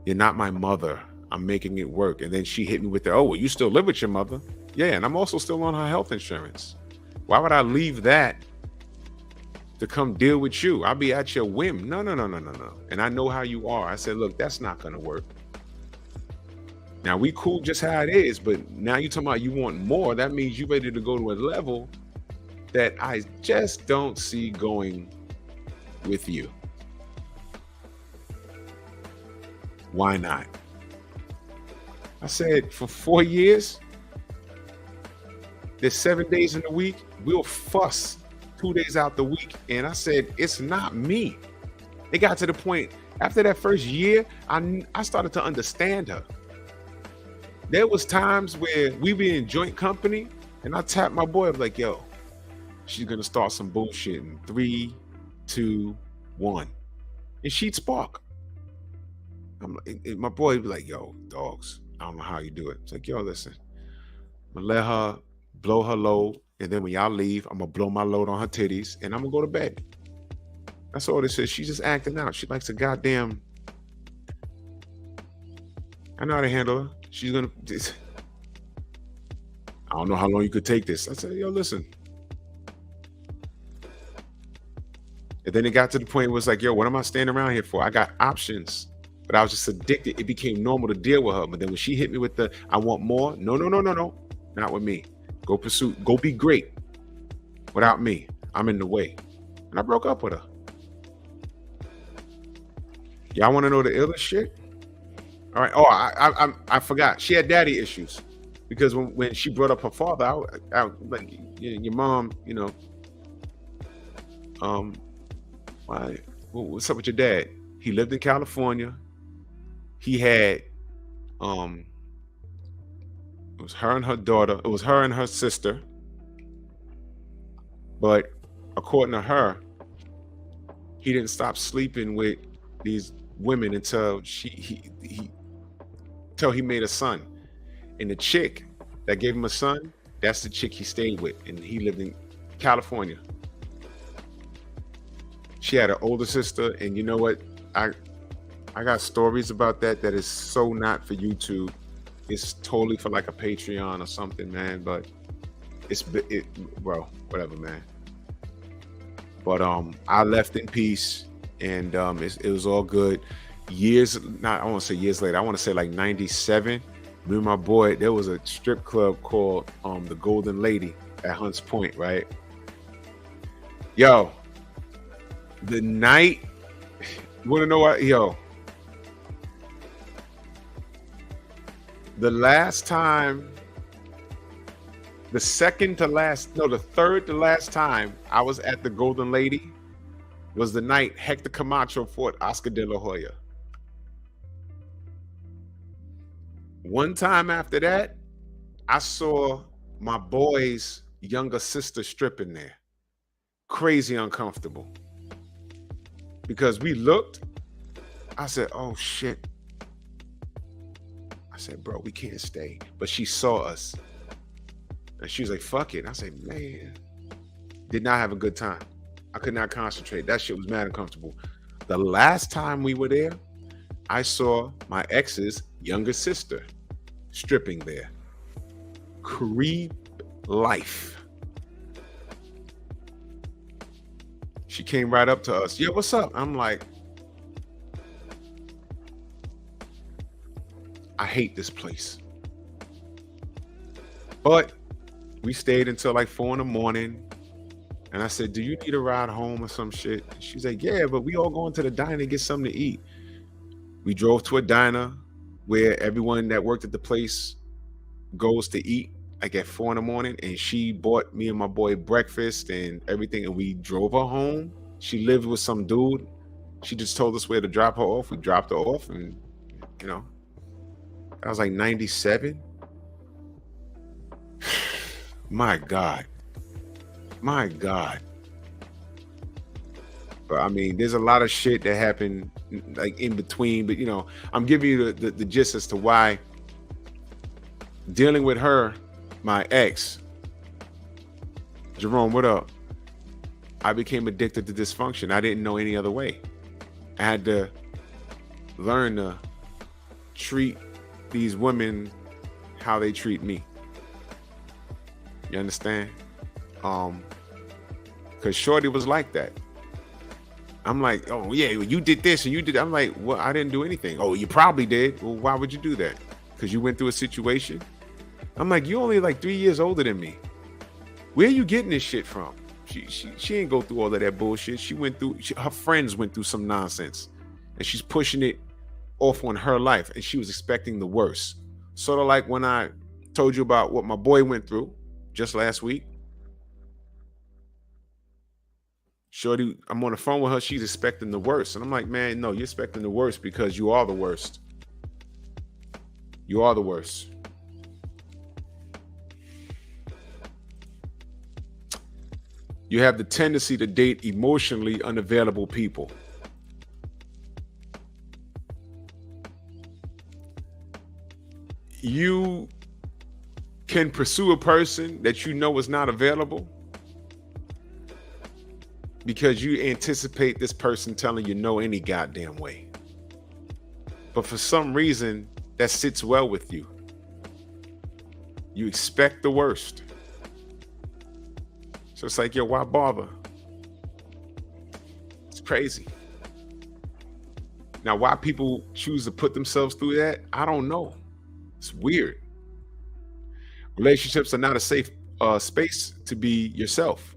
You're not my mother. I'm making it work. And then she hit me with the, oh, well, you still live with your mother? Yeah, and I'm also still on her health insurance. Why would I leave that to come deal with you? I'll be at your whim. No, no, no, no, no, no. And I know how you are. I said, look, that's not going to work. Now, we cool just how it is, but now you're talking about you want more. That means you're ready to go to a level that I just don't see going with you. Why not? I said, for 4 years, there's 7 days in the week. We'll fuss 2 days out the week. And I said, it's not me. It got to the point after that first year, I started to understand her. There was times where we be in joint company and I tapped my boy, I was like, yo, she's gonna start some bullshit in 3, 2, 1. And she'd spark. I'm like, my boy would be like, yo, dogs, I don't know how you do it. It's like, yo, listen, I'm gonna let her blow her load, and then when y'all leave, I'm gonna blow my load on her titties and I'm gonna go to bed. That's all this is. She's just acting out. She likes a goddamn, I know how to handle her. She's gonna, I don't know how long you could take this. I said, yo, listen. And then it got to the point where it's like, yo, what am I standing around here for? I got options, but I was just addicted. It became normal to deal with her. But then when she hit me with the, I want more. No, no, no, no, no. Not with me. Go pursue, go be great. Without me, I'm in the way. And I broke up with her. Y'all want to know the illest shit? All right. Oh, I forgot. She had daddy issues because when she brought up her father, I like, your mom, you know, why? What's up with your dad? He lived in California. He had, it was her and her daughter. It was her and her sister. But according to her, he didn't stop sleeping with these women until until he made a son. And the chick that gave him a son, that's the chick he stayed with, and he lived in California. She had an older sister, and you know what? I got stories about that is so not for YouTube. It's totally for like a Patreon or something, man. But bro, whatever, man. But I left in peace, and it was all good. Years, not I want to say years later, I want to say like 97. Me and my boy, there was a strip club called the Golden Lady at Hunts Point, right? Yo, the night, you want to know what? Yo, the last time, the third to last time I was at the Golden Lady was the night Hector Camacho fought Oscar De La Hoya. One time after that, I saw my boy's younger sister stripping there. Crazy uncomfortable. Because we looked, I said, oh shit. I said, bro, we can't stay. But she saw us. And she was like, fuck it. I said, man, did not have a good time. I could not concentrate. That shit was mad uncomfortable. The last time we were there, I saw my ex's younger sister. stripping there. Creep life. She came right up to us. Yeah, what's up? I'm like, I hate this place. But we stayed until like 4 in the morning. And I said, do you need a ride home or some shit? She's like, yeah, but we all going to the diner to get something to eat. We drove to a diner where everyone that worked at the place goes to eat like at 4 in the morning. And she bought me and my boy breakfast and everything. And we drove her home. She lived with some dude. She just told us where to drop her off. We dropped her off, and you know, I was like 97. My God. My God. But I mean, there's a lot of shit that happened like in between, but you know, I'm giving you the gist as to why dealing with her, my ex, Jerome, what up? I became addicted to dysfunction. I didn't know any other way. I had to learn to treat these women how they treat me. You understand? Because Shorty was like that. I'm like, oh yeah, you did this and you did. I'm like, well, I didn't do anything. Oh, you probably did. Well, why would you do that? Because you went through a situation. I'm like, you only like 3 years older than me. Where are you getting this shit from? She ain't go through all of that bullshit. She went through. Her friends went through some nonsense, and she's pushing it off on her life, and she was expecting the worst. Sort of like when I told you about what my boy went through just last week. Shorty, I'm on the phone with her. She's expecting the worst. And I'm like, man, no, you're expecting the worst because you are the worst. You are the worst. You have the tendency to date emotionally unavailable people. You can pursue a person that you know is not available because you anticipate this person telling you no any goddamn way. But for some reason, that sits well with you. You expect the worst. So it's like, yo, why bother? It's crazy. Now, why people choose to put themselves through that, I don't know. It's weird. Relationships are not a safe space to be yourself.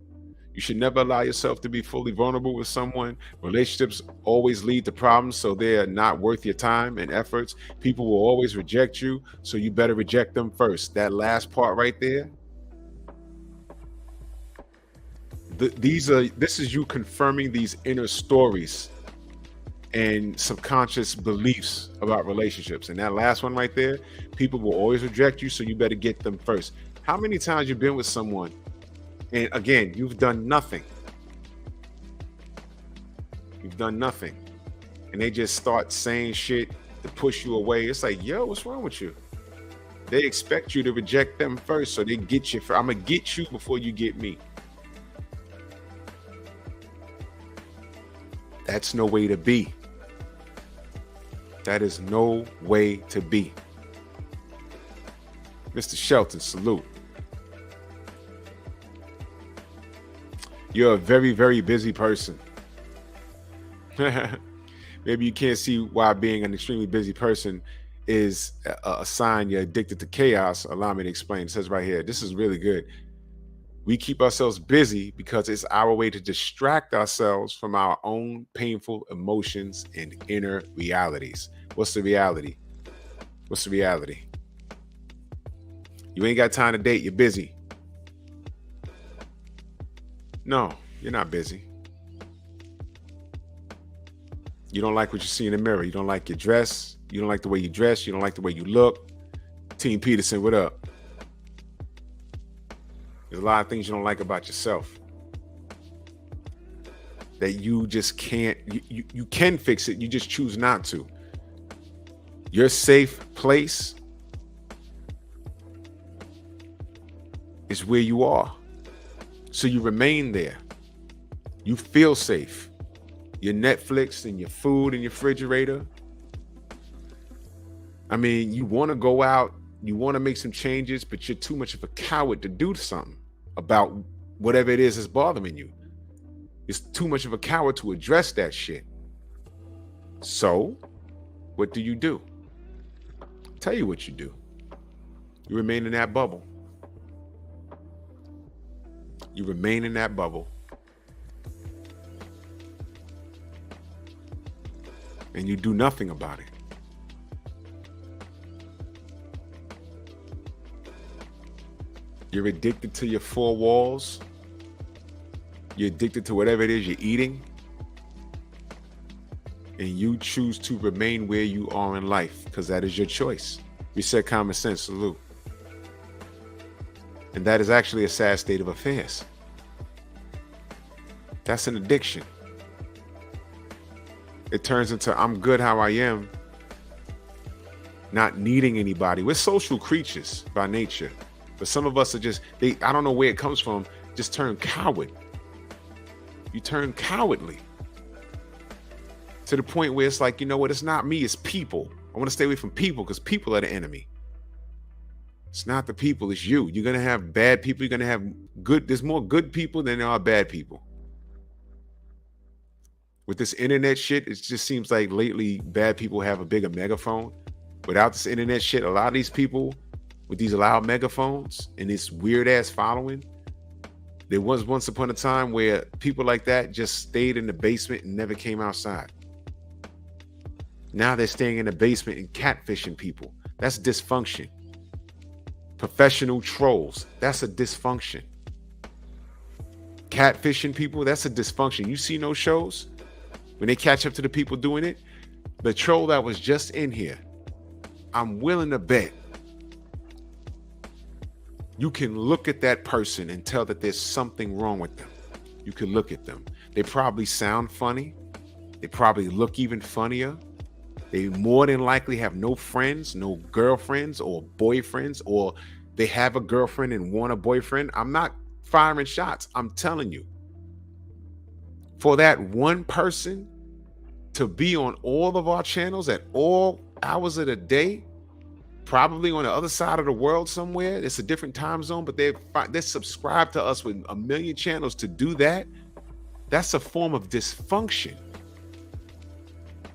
You should never allow yourself to be fully vulnerable with someone. Relationships always lead to problems, so they are not worth your time and efforts. People will always reject you, so you better reject them first. That last part right there, this is you confirming these inner stories and subconscious beliefs about relationships. And that last one right there, people will always reject you, so you better get them first. How many times you've been with someone and again, you've done nothing. You've done nothing. And they just start saying shit to push you away. It's like, yo, what's wrong with you? They expect you to reject them first, so they get you. I'm going to get you before you get me. That's no way to be. That is no way to be. Mr. Shelton, salute. You're a very, very busy person. Maybe you can't see why being an extremely busy person is a sign you're addicted to chaos. Allow me to explain. It says right here, this is really good. We keep ourselves busy because it's our way to distract ourselves from our own painful emotions and inner realities. What's the reality? What's the reality? You ain't got time to date. You're busy. No, you're not busy. You don't like what you see in the mirror. You don't like your dress. You don't like the way you dress. You don't like the way you look. Team Peterson, what up? There's a lot of things you don't like about yourself that you just can't, you can fix it. You just choose not to. Your safe place is where you are. So you remain there. You feel safe. Your Netflix and your food in your refrigerator. I mean, you want to go out You want to make some changes, but you're too much of a coward to do something about whatever it is that's bothering you. It's too much of a coward to address that shit. So, what do? I'll tell you what you do. You remain in that bubble. You remain in that bubble. And you do nothing about it. You're addicted to your four walls. You're addicted to whatever it is you're eating. And you choose to remain where you are in life because that is your choice. Reset common sense. Salute. And that is actually a sad state of affairs. That's an addiction. It turns into I'm good how I am, not needing anybody. We're social creatures by nature. But some of us are just, I don't know where it comes from, just turn coward. You turn cowardly. To the point where it's like, you know what, it's not me, it's people. I want to stay away from people because people are the enemy. It's not the people, it's you. You're going to have bad people. You're going to have good. There's more good people than there are bad people. With this internet shit, it just seems like lately bad people have a bigger megaphone. Without this internet shit, a lot of these people with these loud megaphones and this weird ass following, there was once upon a time where people like that just stayed in the basement and never came outside. Now they're staying in the basement and catfishing people. That's dysfunction. Professional trolls, that's a dysfunction. Catfishing people, that's a dysfunction. You see those shows? When they catch up to the people doing it, the troll that was just in here, I'm willing to bet you can look at that person and tell that there's something wrong with them. You can look at them. They probably sound funny. They probably look even funnier. They more than likely have no friends, no girlfriends or boyfriends, or they have a girlfriend and want a boyfriend. I'm not firing shots. I'm telling you. For that one person to be on all of our channels at all hours of the day, probably on the other side of the world somewhere, it's a different time zone, but they're subscribed to us with a million channels to do that. That's a form of dysfunction.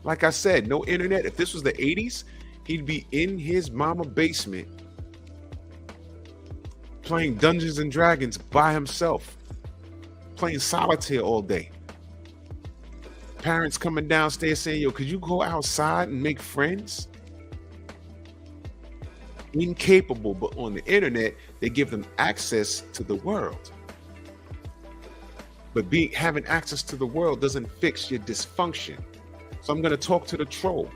Like I said, no internet. If this was the 80s, he'd be in his mama basement playing Dungeons and Dragons by himself, playing solitaire all day. Parents coming downstairs saying, yo, could you go outside and make friends? Incapable, but on the internet, they give them access to the world. But having access to the world doesn't fix your dysfunction. So I'm going to talk to the troll.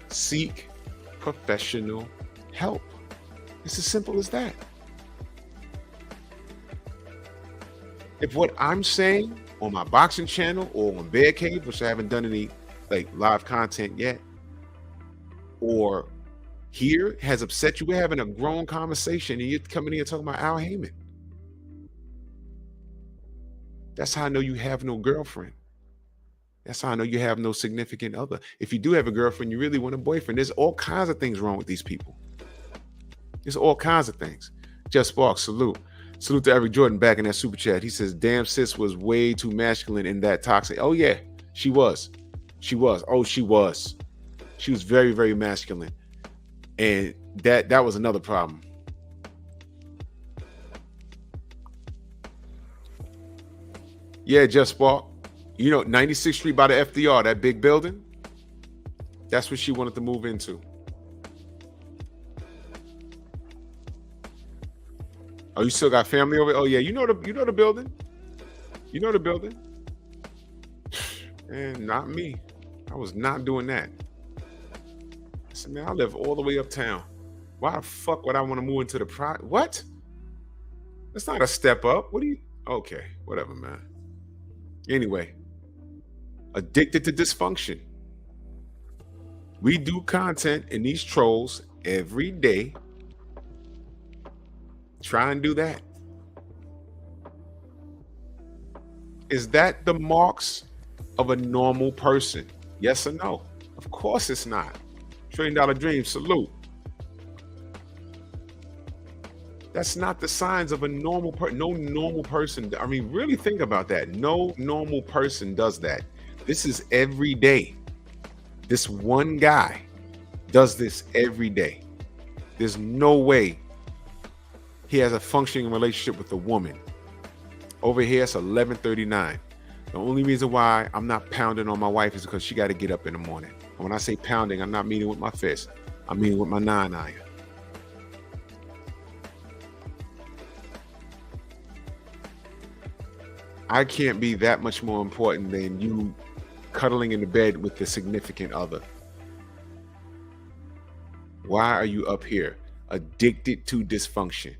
Seek professional help. It's as simple as that. If what I'm saying on my boxing channel or on Bear Cave, which I haven't done any like live content yet, or here has upset you, we're having a grown conversation and you're coming here talking about Al Heyman. That's how I know you have no girlfriend. That's how I know you have no significant other. If you do have a girlfriend, you really want a boyfriend. There's all kinds of things wrong with these people. There's all kinds of things. Just Sparks, salute. Salute to Eric Jordan back in that super chat. He says, damn, sis was way too masculine in that toxic. Oh, yeah, she was. She was. Oh, she was. She was very, very masculine. And that was another problem. Yeah, Just Spark. You know, 96th Street by the FDR, that big building, that's what she wanted to move into. Oh, you still got family over? Oh yeah, you know the building. You know the building. And not me. I was not doing that. I said, man, I live all the way uptown. Why the fuck would I want to move into the what? That's not a step up. What do you? Okay, whatever, man. Anyway, addicted to dysfunction. We do content in these trolls every day. Try and do that. Is that the marks of a normal person? Yes or no? Of course it's not. $1 Trillion Dream, salute. That's not the signs of a normal person. No normal person. I mean, really think about that. No normal person does that. This is every day. This one guy does this every day. There's no way he has a functioning relationship with a woman. Over here, it's 11:39. The only reason why I'm not pounding on my wife is because she got to get up in the morning. And when I say pounding, I'm not meaning with my fist. I mean with my 9-iron. I can't be that much more important than you cuddling in the bed with the significant other. Why are you up here? Addicted to dysfunction.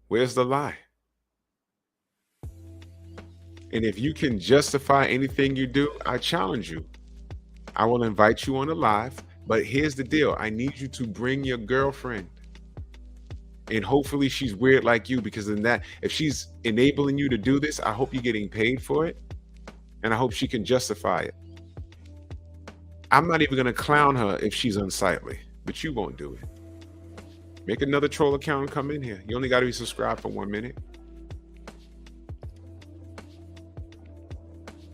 Where's the lie? And if you can justify anything you do, I challenge you. I will invite you on a live, but here's the deal. I need you to bring your girlfriend. And hopefully she's weird like you, because in that, if she's enabling you to do this, I hope you're getting paid for it. And I hope she can justify it. I'm not even going to clown her if she's unsightly, but you won't do it. Make another troll account and come in here. You only got to be subscribed for 1 minute.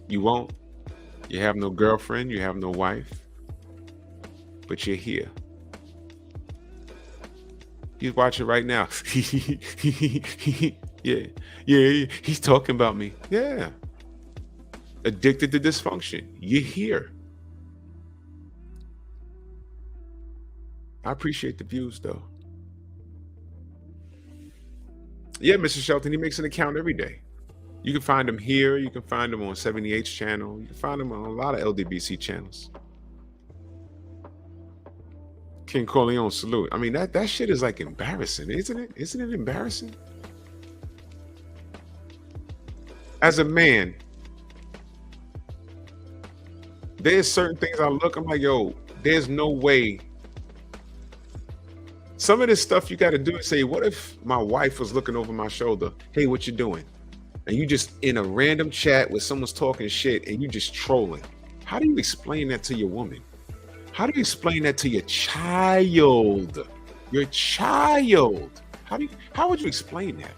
You won't. You have no girlfriend. You have no wife. But you're here. He's watching right now. Yeah, he's talking about me. Yeah. Addicted to dysfunction. You're here. I appreciate the views, though. Yeah, Mr. Shelton, he makes an account every day. You can find him here. You can find him on 78's channel. You can find him on a lot of LDBC channels. King Corleone, salute. I mean, that shit is like embarrassing, isn't it? Isn't it embarrassing? As a man, there's certain things I'm like, yo, there's no way. Some of this stuff you got to do is say, what if my wife was looking over my shoulder? Hey, what you doing? And you just in a random chat where someone's talking shit and you just trolling. How do you explain that to your woman? How do you explain that to your child? Your child. How would you explain that?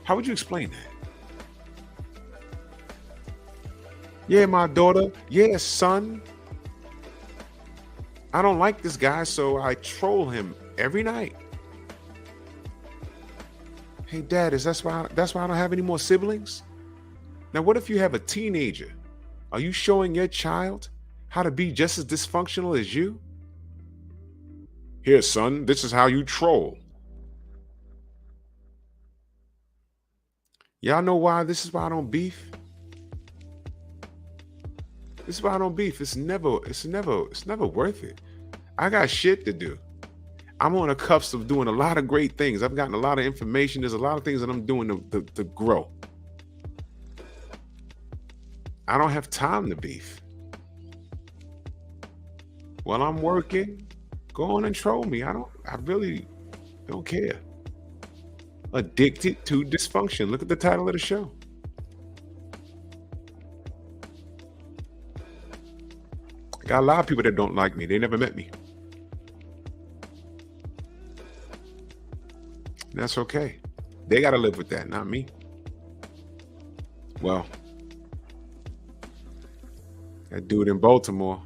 How would you explain that? Yeah, my daughter. Yeah, son. I don't like this guy, so I troll him every night. Hey, Dad, that's why I don't have any more siblings? Now, what if you have a teenager? Are you showing your child how to be just as dysfunctional as you? Here, son, this is how you troll. Y'all know why? This is why I don't beef. This is why I don't beef. It's never worth it. I got shit to do. I'm on the cusp of doing a lot of great things. I've gotten a lot of information. There's a lot of things that I'm doing to grow. I don't have time to beef. While I'm working, go on and troll me. I really don't care. Addicted to dysfunction. Look at the title of the show. Got a lot of people that don't like me. They never met me. That's okay. They got to live with that, not me. Well, that dude in Baltimore,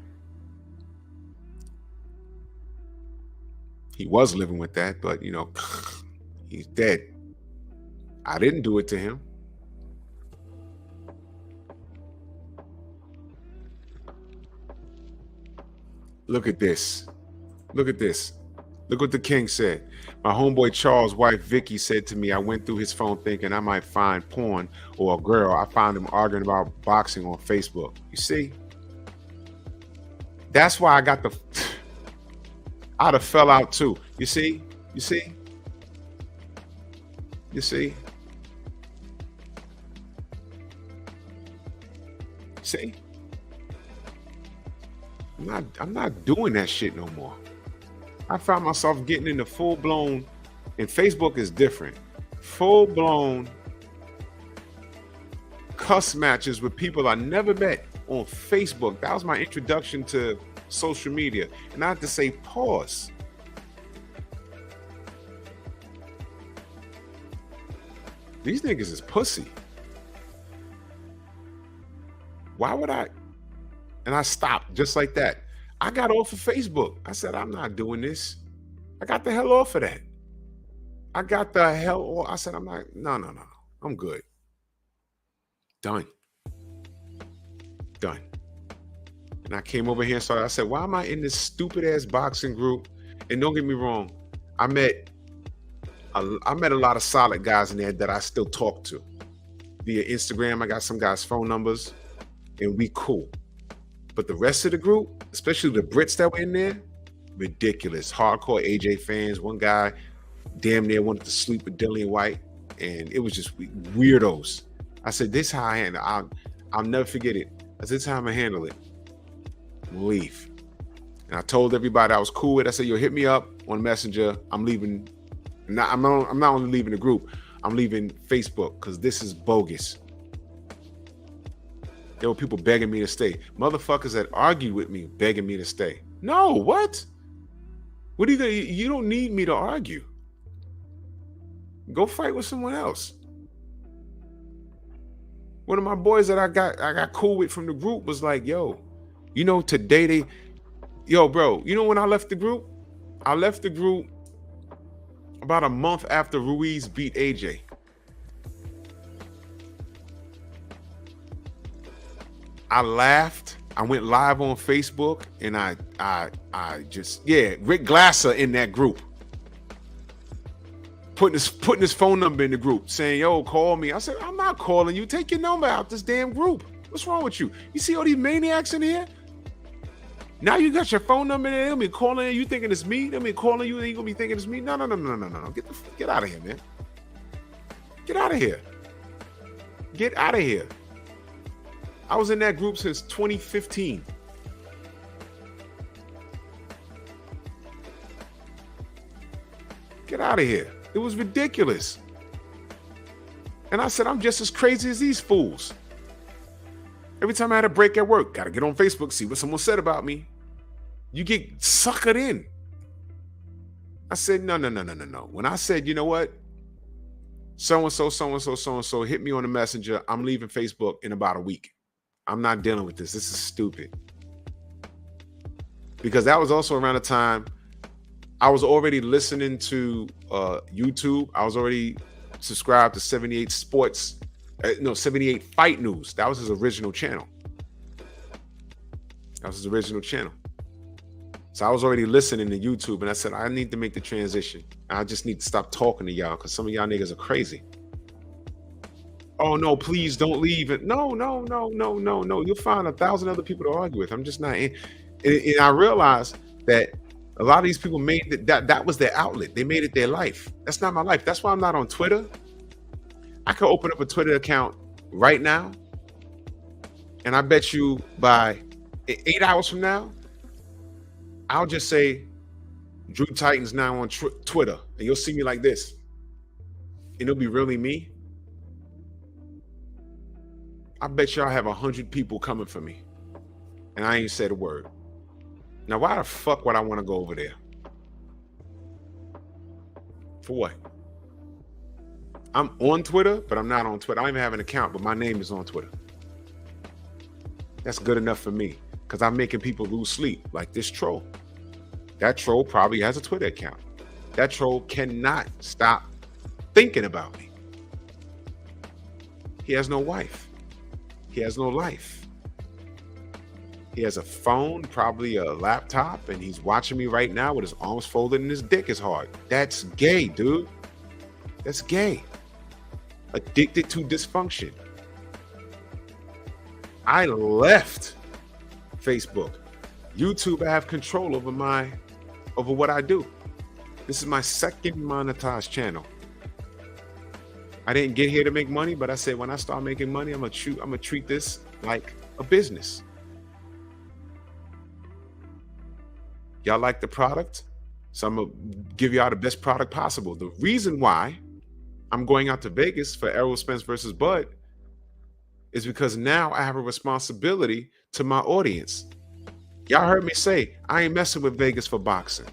he was living with that, but, you know, he's dead. I didn't do it to him. Look at this. Look at this. Look what the king said. My homeboy Charles' wife Vicky said to me, I went through his phone thinking I might find porn or a girl. I found him arguing about boxing on Facebook. You see? That's why I got I'd have fell out too. You see? You see? You see? See? I'm not doing that shit no more. I found myself getting into full-blown, and Facebook is different, full-blown cuss matches with people I never met on Facebook. That was my introduction to social media. And I have to say, pause. These niggas is pussy. Why would I? And I stopped just like that. I got off of Facebook. I said, I'm not doing this. I got the hell off of that. I got the hell off. I said, I'm not, no. I'm good. Done. And I came over here and started, I said, why am I in this stupid ass boxing group? And don't get me wrong, I met a lot of solid guys in there that I still talk to. Via Instagram, I got some guys' phone numbers, and we cool. But the rest of the group, especially the Brits that were in there, ridiculous. Hardcore AJ fans. One guy damn near wanted to sleep with Dillian White, and it was just weirdos. I said, this is how I handle it. I'll never forget it. I said, this is how I'm gonna handle it. Leave. And I told everybody I was cool with. I said, yo, hit me up on Messenger. I'm leaving. I'm not only leaving the group, I'm leaving Facebook because this is bogus. There were people begging me to stay. Motherfuckers that argued with me begging me to stay. No, what? What are you don't need me to argue. Go fight with someone else. One of my boys that I got cool with from the group was like, yo, you know, today bro, you know when I left the group? I left the group about a month after Ruiz beat AJ. I laughed. I went live on Facebook, and I just, Rick Glasser in that group. Putting his phone number in the group, saying, yo, call me. I said, I'm not calling you. Take your number out this damn group. What's wrong with you? You see all these maniacs in here? Now you got your phone number there. They'll be calling you. You thinking it's me? They'll be calling you. They gonna be thinking it's me? No. Get out of here, man. Get out of here. Get out of here. I was in that group since 2015. Get out of here. It was ridiculous. And I said, I'm just as crazy as these fools. Every time I had a break at work, got to get on Facebook, see what someone said about me. You get suckered in. I said, no. When I said, you know what? So-and-so hit me on the messenger. I'm leaving Facebook in about a week. I'm not dealing with this. This is stupid. Because that was also around the time I was already listening to YouTube. I was already subscribed to 78 Sports. 78 Fight News. That was his original channel. So I was already listening to YouTube, and I said, I need to make the transition. I just need to stop talking to y'all because some of y'all niggas are crazy. Oh, no, please don't leave it. No. You'll find 1,000 other people to argue with. I'm just not in. And I realized that a lot of these people made that was their outlet. They made it their life. That's not my life. That's why I'm not on Twitter. I could open up a Twitter account right now, and I bet you by 8 hours from now, I'll just say Drew Titans now on Twitter, and you'll see me like this, and it'll be really me. I bet y'all have 100 people coming for me, and I ain't said a word. Now, why the fuck would I want to go over there? For what? I'm on Twitter, but I'm not on Twitter. I don't even have an account, but my name is on Twitter. That's good enough for me because I'm making people lose sleep like this troll. That troll probably has a Twitter account. That troll cannot stop thinking about me. He has no wife. He has no life. He has a phone, probably a laptop, and he's watching me right now with his arms folded and his dick is hard. That's gay, dude. That's gay. Addicted to dysfunction. I left Facebook. YouTube, I have control over what I do. This is my second monetized channel. I didn't get here to make money, but I said when I start making money, I'm gonna treat this like a business. Y'all like the product? So I'm gonna give y'all the best product possible. The reason why I'm going out to Vegas for Errol Spence versus Bud is because now I have a responsibility to my audience. Y'all heard me say, I ain't messing with Vegas for boxing.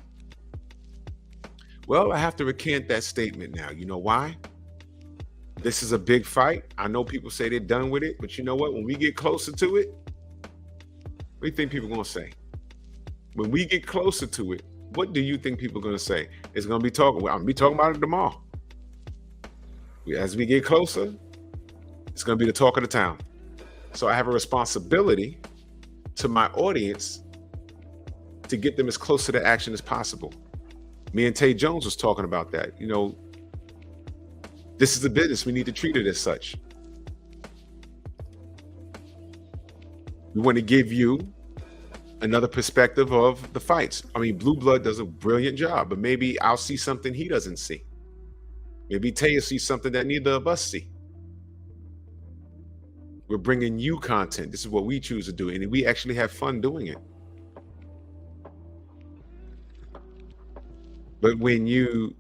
Well, I have to recant that statement now. You know why? This is a big fight. I know people say they're done with it, but you know what? When we get closer to it, what do you think people are going to say? When we get closer to it, what do you think people are going to say? It's going to be talking. Well, I'm going to be talking about it tomorrow. As we get closer, it's going to be the talk of the town. So I have a responsibility to my audience to get them as close to the action as possible. Me and Tay Jones was talking about that. You know, this is a business. We need to treat it as such. We want to give you another perspective of the fights. I mean, Blue Blood does a brilliant job, but maybe I'll see something he doesn't see. Maybe Tay will see something that neither of us see. We're bringing you content. This is what we choose to do, and we actually have fun doing it. But when you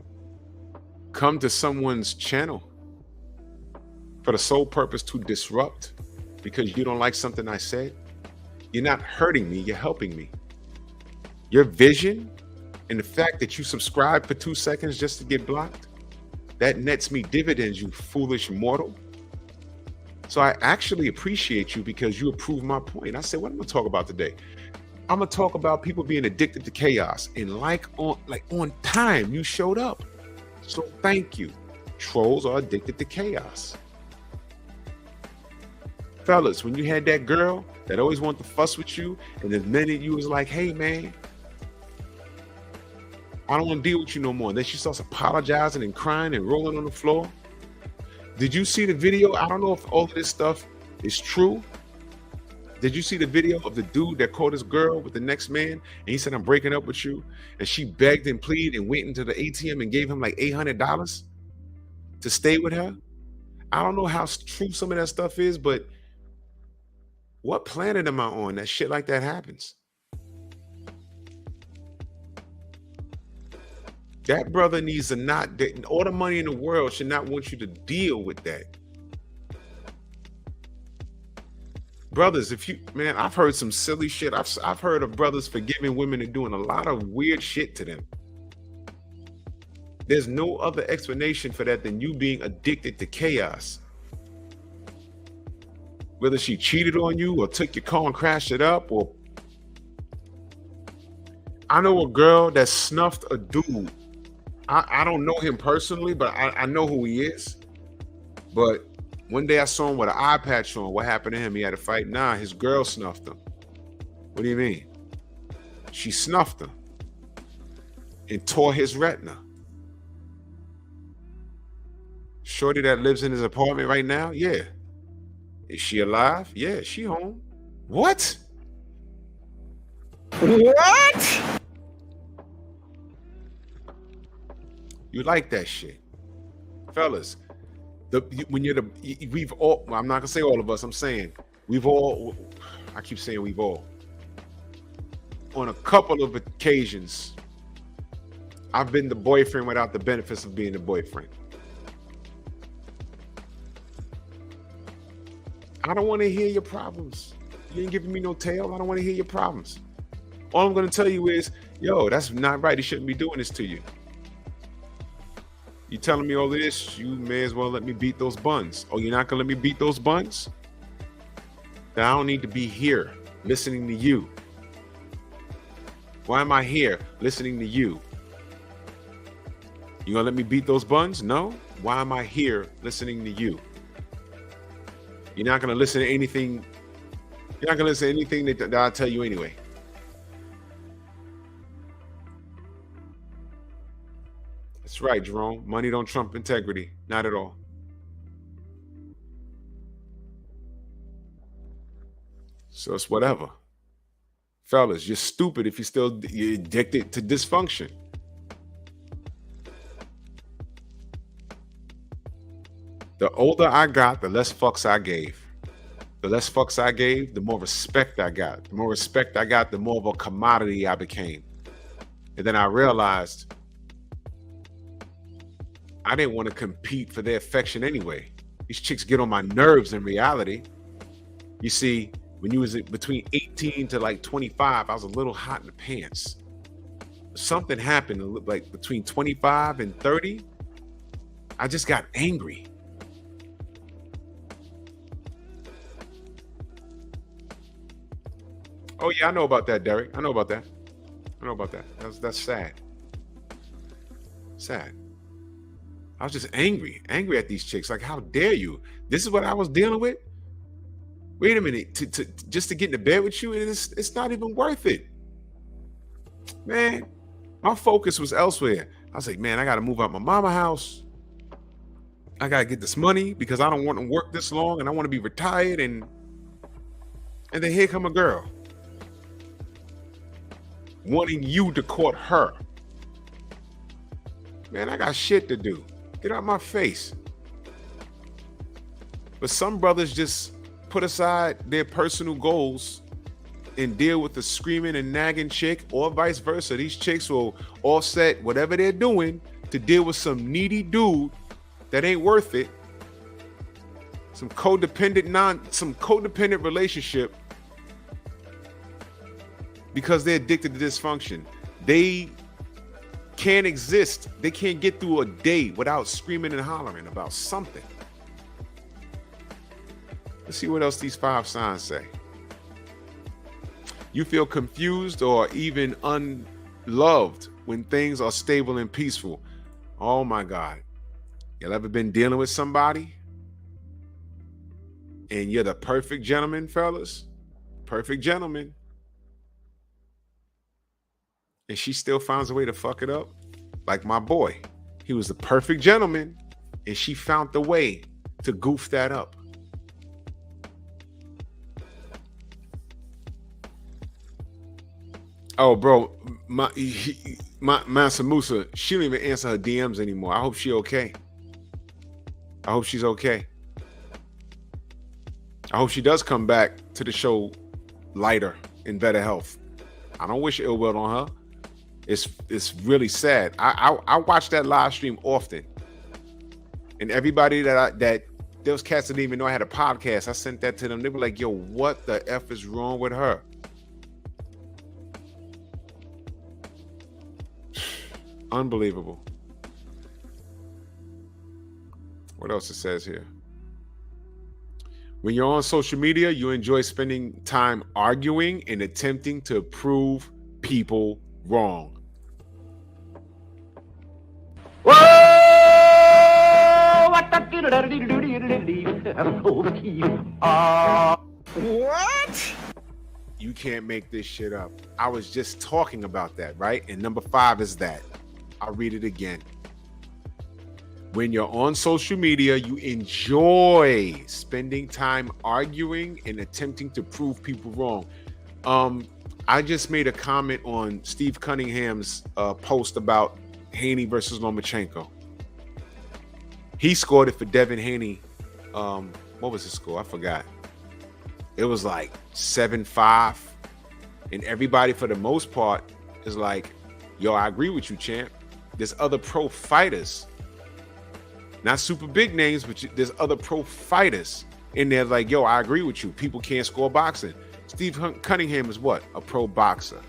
come to someone's channel for the sole purpose to disrupt because you don't like something I said, you're not hurting me, you're helping me. Your vision and the fact that you subscribe for 2 seconds just to get blocked, that nets me dividends, you foolish mortal. So I actually appreciate you because you approve my point. I said, what am I gonna talk about today? I'm gonna talk about people being addicted to chaos, and on time you showed up. So thank you. Trolls are addicted to chaos. Fellas, when you had that girl that always wanted to fuss with you, and the minute you was like, hey man, I don't want to deal with you no more. And then she starts apologizing and crying and rolling on the floor. Did you see the video? I don't know if all of this stuff is true. Did you see the video of the dude that caught his girl with the next man? And he said, I'm breaking up with you. And she begged and pleaded and went into the ATM and gave him like $800 to stay with her. I don't know how true some of that stuff is, but what planet am I on that shit like that happens? That brother needs to not, all the money in the world should not want you to deal with that. Brothers, man, I've heard some silly shit. I've heard of brothers forgiving women and doing a lot of weird shit to them. There's no other explanation for that than you being addicted to chaos. Whether she cheated on you or took your car and crashed it up, or I know a girl that snuffed a dude. I don't know him personally, but I know who he is. But one day I saw him with an eye patch on. What happened to him? He had a fight. Nah, his girl snuffed him. What do you mean? She snuffed him and tore his retina. Shorty that lives in his apartment right now? Yeah. Is she alive? Yeah, she home. What? What? You like that shit. Fellas, we've all, well, I'm not gonna say all of us, I'm saying I keep saying we've all. On a couple of occasions, I've been the boyfriend without the benefits of being the boyfriend. I don't want to hear your problems. You ain't giving me no tail. I don't want to hear your problems. All I'm going to tell you is, yo, that's not right. He shouldn't be doing this to you. You telling me all of this, you may as well let me beat those buns. Oh, you're not going to let me beat those buns? Then I don't need to be here listening to you. Why am I here listening to you? You going to let me beat those buns? No. Why am I here listening to you? You're not going to listen to anything. You're not going to listen to anything that I tell you anyway. That's right, Jerome. Money don't trump integrity. Not at all. So it's whatever. Fellas, you're stupid if you're addicted to dysfunction. The older I got, the less fucks I gave. The less fucks I gave, the more respect I got. The more respect I got, the more of a commodity I became. And then I realized I didn't want to compete for their affection anyway. These chicks get on my nerves in reality. You see, when you was between 18 to like 25, I was a little hot in the pants. Something happened like between 25 and 30. I just got angry. Oh yeah, I know about that, Derek. I know about that. I know about that. That's sad. Sad. I was just angry at these chicks. Like, how dare you? This is what I was dealing with. Wait a minute, to just to get into bed with you, and it's not even worth it, man. My focus was elsewhere. I was like, man, I got to move out my mama house. I got to get this money because I don't want to work this long, and I want to be retired. And then here come a girl wanting you to court her. Man, I got shit to do. Get out my face. But some brothers just put aside their personal goals and deal with the screaming and nagging chick, or vice versa. These chicks will offset whatever they're doing to deal with some needy dude that ain't worth it. Some codependent relationship, because they're addicted to dysfunction. They can't exist. They can't get through a day without screaming and hollering about something. Let's see what else these 5 signs say. You feel confused or even unloved when things are stable and peaceful. Oh my God. Y'all ever been dealing with somebody and you're the perfect gentleman, fellas? Perfect gentleman. And she still finds a way to fuck it up? Like my boy. He was the perfect gentleman and she found the way to goof that up. Oh, bro, my Mansa Musa, she don't even answer her DMs anymore. I hope she okay. I hope she's okay. I hope she does come back to the show lighter, in better health. I don't wish ill will on her. It's really sad. I watch that live stream often, and everybody that those cats didn't even know I had a podcast. I sent that to them. They were like, "Yo, what the F is wrong with her?" Unbelievable. What else it says here? When you're on social media, you enjoy spending time arguing and attempting to prove people wrong. Whoa! What? You can't make this shit up. I was just talking about that, right? And number 5 is that. I'll read it again. When you're on social media, you enjoy spending time arguing and attempting to prove people wrong. I just made a comment on Steve Cunningham's post about Haney versus Lomachenko. He scored it for Devin Haney. What was his score? I forgot. It was like 7-5. And everybody, for the most part, is like, yo, I agree with you, champ. There's other pro fighters. Not super big names, but there's other pro fighters in there like, yo, I agree with you. People can't score boxing. Steve Cunningham is what? A pro boxer.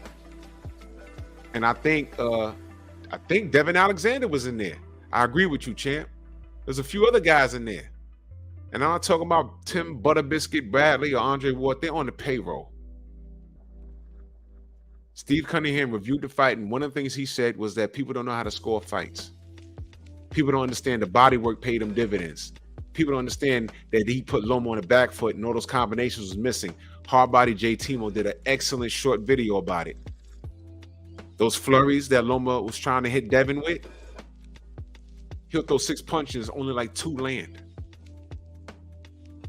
And I think Devin Alexander was in there. I agree with you, champ. There's a few other guys in there. And I'm not talking about Tim Butterbiscuit Bradley or Andre Ward. They're on the payroll. Steve Cunningham reviewed the fight, and one of the things he said was that people don't know how to score fights. People don't understand the body work paid him dividends. People don't understand that he put Loma on the back foot and all those combinations was missing. Hardbody J. Timo did an excellent short video about it. Those flurries that Loma was trying to hit Devin with, he'll throw 6 punches, only like 2 land.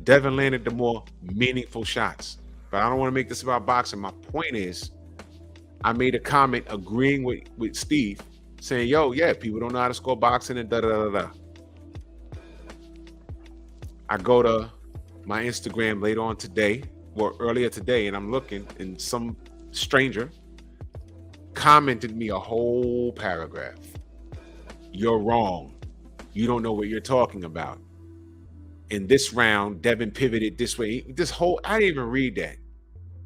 Devin landed the more meaningful shots. But I don't want to make this about boxing. My point is, I made a comment agreeing with Steve, saying, yo, yeah, people don't know how to score boxing and da-da-da-da. I go to my Instagram later on today, or earlier today, and I'm looking, and some stranger commented me a whole paragraph. You're wrong. You don't know what you're talking about. in this round, Devin pivoted this way. I didn't even read that.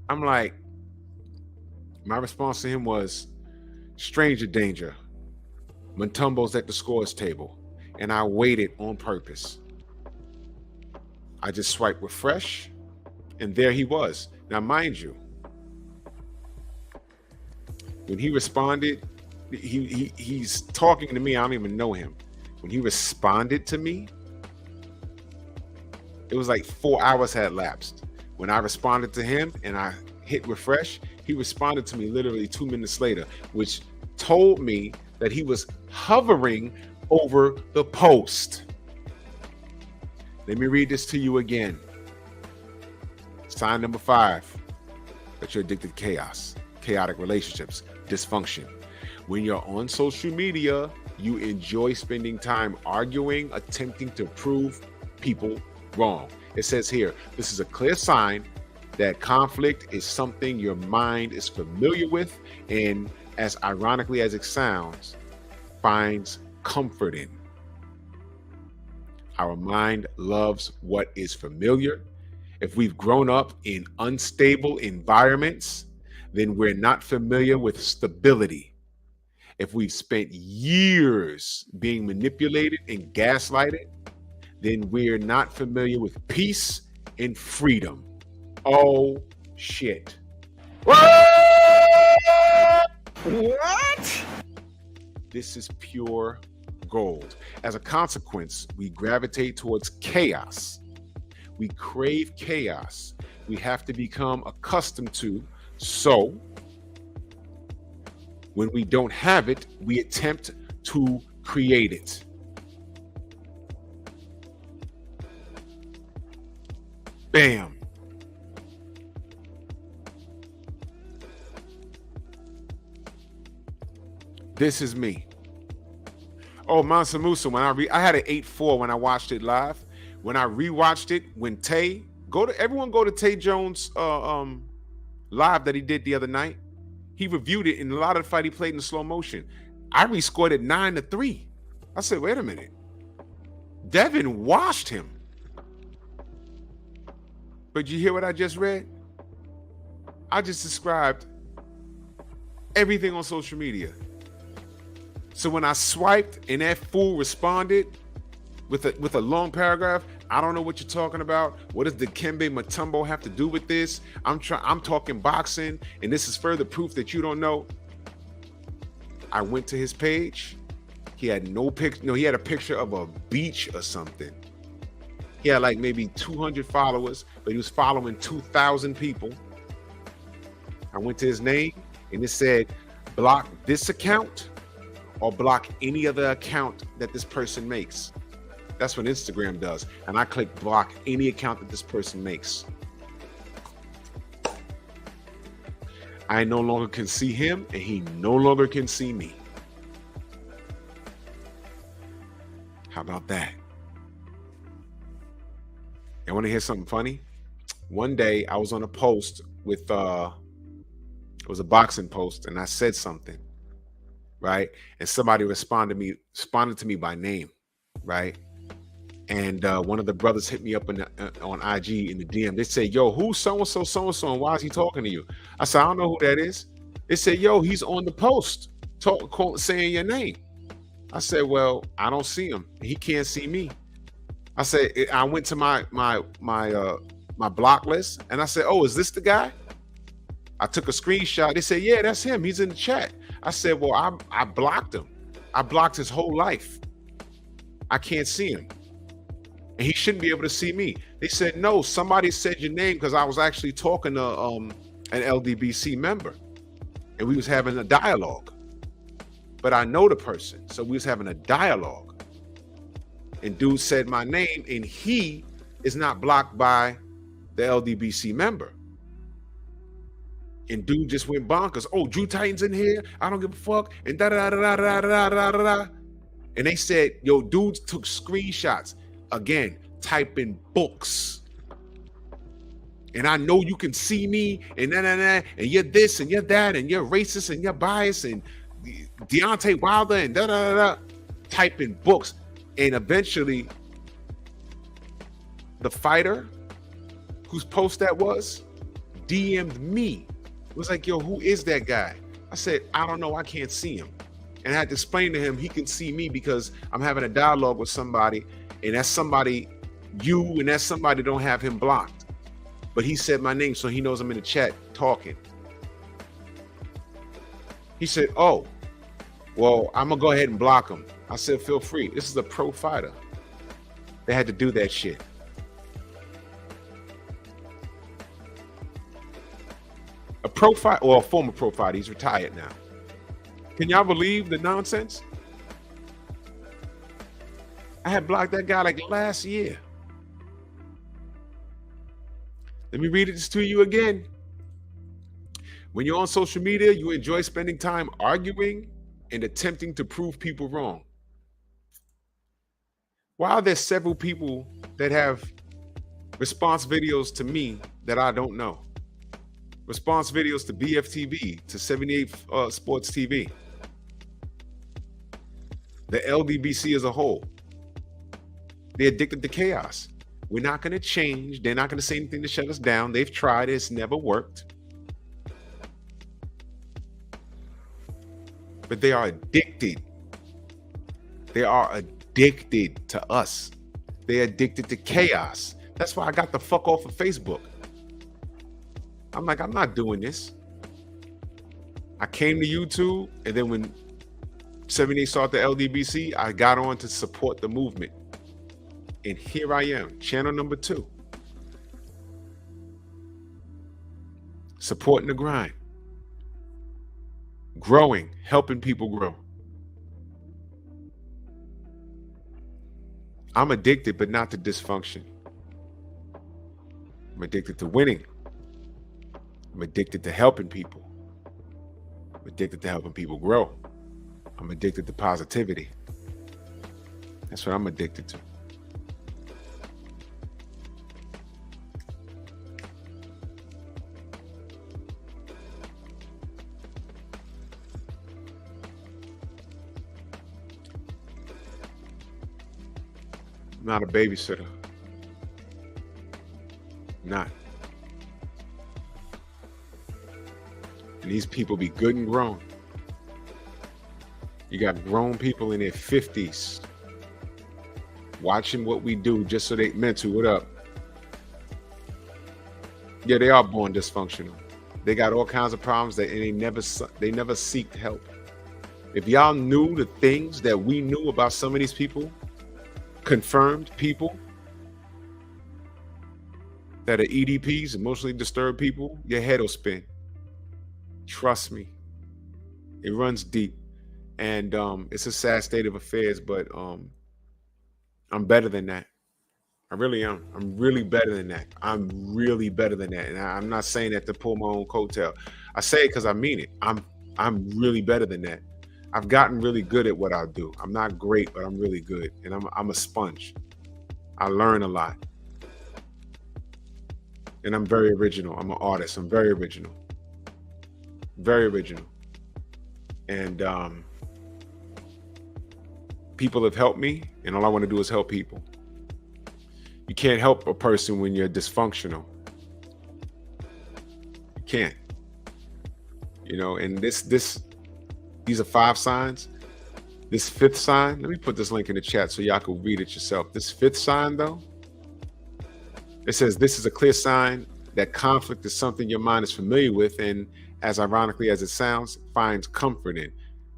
I'm like, my response to him was, stranger danger. Mutombo's at the scores table. And I waited on purpose. I just swiped refresh, and there he was. Now, mind you, when he responded, he's talking to me. I don't even know him. When he responded to me, it was like 4 hours had lapsed. When I responded to him and I hit refresh, he responded to me literally 2 minutes later, which told me that he was hovering over the post. Let me read this to you again. Sign number 5, that you're addicted to chaos, chaotic relationships, dysfunction. When you're on social media, you enjoy spending time arguing, attempting to prove people wrong. It says here, this is a clear sign that conflict is something your mind is familiar with and, as ironically as it sounds, finds comfort in. Our mind loves what is familiar. If we've grown up in unstable environments, then we're not familiar with stability. If we've spent years being manipulated and gaslighted, then we're not familiar with peace and freedom. Oh, shit. What? This is pure gold. As a consequence, we gravitate towards chaos. We crave chaos. We have to become accustomed to. So, when we don't have it, we attempt to create it. Bam. This is me. Oh, Mansa Musa, when I had an 8.4 when I watched it live. When I rewatched it, when everyone go to Tay Jones' live that he did the other night. He reviewed it, and a lot of the fight he played in slow motion. I rescored it 9-3. I said, wait a minute. Devin washed him. But you hear what I just read? I just described everything on social media. So when I swiped and that fool responded with a long paragraph, I don't know what you're talking about. What does Dikembe Mutombo have to do with this? I'm talking boxing, and this is further proof that you don't know. I went to his page. He had no picture. No, he had a picture of a beach or something. He had like maybe 200 followers, but he was following 2,000 people. I went to his name, and it said, block this account or block any other account that this person makes. That's what Instagram does. And I click block any account that this person makes. I no longer can see him, and he no longer can see me. How about that? You want to hear something funny? One day I was on a post with, it was a boxing post, and I said something, right? And somebody responded to me by name, right? And one of the brothers hit me up on IG in the DM. They said, yo, who's so-and-so, and why is he talking to you? I said, I don't know who that is. They said, yo, he's on the post saying your name. I said, well, I don't see him. He can't see me. I said, I went to my block list, and I said, oh, is this the guy? I took a screenshot. They said, yeah, that's him. He's in the chat. I said, well, I blocked him. I blocked his whole life. I can't see him. And he shouldn't be able to see me. They said, no, somebody said your name because I was actually talking to an LDBC member, and we was having a dialogue. But I know the person, so we was having a dialogue. And dude said my name, and he is not blocked by the LDBC member. And dude just went bonkers. Oh, Drew Titan's in here. I don't give a fuck. And da-da-da-da-da-da-da-da-da. And they said, yo, dudes took screenshots. Again, typing books. And I know you can see me, and and you're this, and you're that, and you're racist, and you're biased, and Deontay Wilder, and da-da-da-da. Typing books. And eventually, the fighter whose post that was DM'd me. It was like, yo, who is that guy? I said, I don't know. I can't see him. And I had to explain to him he can see me because I'm having a dialogue with somebody, and that's somebody, and that somebody don't have him blocked. But he said my name, so he knows I'm in the chat talking. He said, oh, well, I'm going to go ahead and block him. I said, feel free. This is a pro fighter. They had to do that shit. A pro fighter, or a former pro fighter. He's retired now. Can y'all believe the nonsense? I had blocked that guy like last year. Let me read this to you again. When you're on social media, you enjoy spending time arguing and attempting to prove people wrong. While there's several people that have response videos to me that I don't know, response videos to BFTV, to 78 Sports TV, the LDBC as a whole, they're addicted to chaos. We're not going to change. They're not going to say anything to shut us down. They've tried. It's never worked. But they are addicted. They are addicted to us. They're addicted to chaos. That's why I got the fuck off of Facebook. I'm like, I'm not doing this. I came to YouTube, and then when 78 started the LDBC, I got on to support the movement. And here I am, channel number 2. Supporting the grind. Growing, helping people grow. I'm addicted, but not to dysfunction. I'm addicted to winning. I'm addicted to helping people. I'm addicted to helping people grow. I'm addicted to positivity. That's what I'm addicted to. I'm not a babysitter. Not. And these people be good and grown. You got grown people in their 50s watching what we do just so they mental. What up? Yeah, they are born dysfunctional. They got all kinds of problems that they never seek help. If y'all knew the things that we knew about some of these people, confirmed people that are EDPs, emotionally disturbed people, your head will spin. Trust me, it runs deep, and it's a sad state of affairs. But I'm better than that. I really am. I'm really better than that. I'm really better than that, and I'm not saying that to pull my own coattail. I say it because I mean it. I'm really better than that. I've gotten really good at what I do. I'm not great, but I'm really good, and I'm a sponge. I learn a lot, and I'm very original. I'm an artist. I'm very original. Very original. And people have helped me, and all I want to do is help people. You can't help a person when you're dysfunctional. You can't. You know, and these are 5 signs. This 5th sign, let me put this link in the chat so y'all can read it yourself. This 5th sign, though, it says this is a clear sign that conflict is something your mind is familiar with, and as ironically as it sounds, finds comfort in.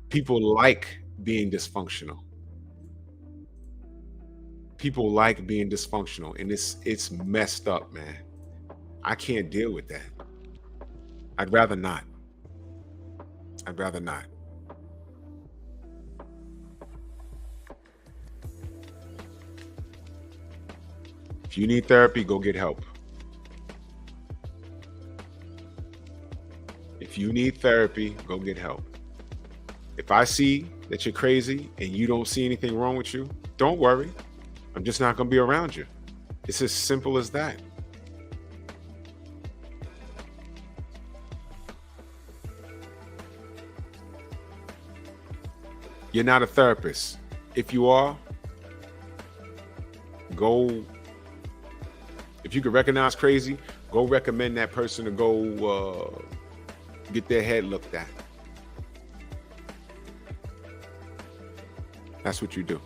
People like being dysfunctional. People like being dysfunctional, and it's messed up, man. I can't deal with that. I'd rather not. I'd rather not. If you need therapy, go get help. If you need therapy, go get help. If I see that you're crazy and you don't see anything wrong with you, don't worry. I'm just not going to be around you. It's as simple as that. You're not a therapist. If you are, go If you can recognize crazy, go recommend that person to go get their head looked at. That's what you do.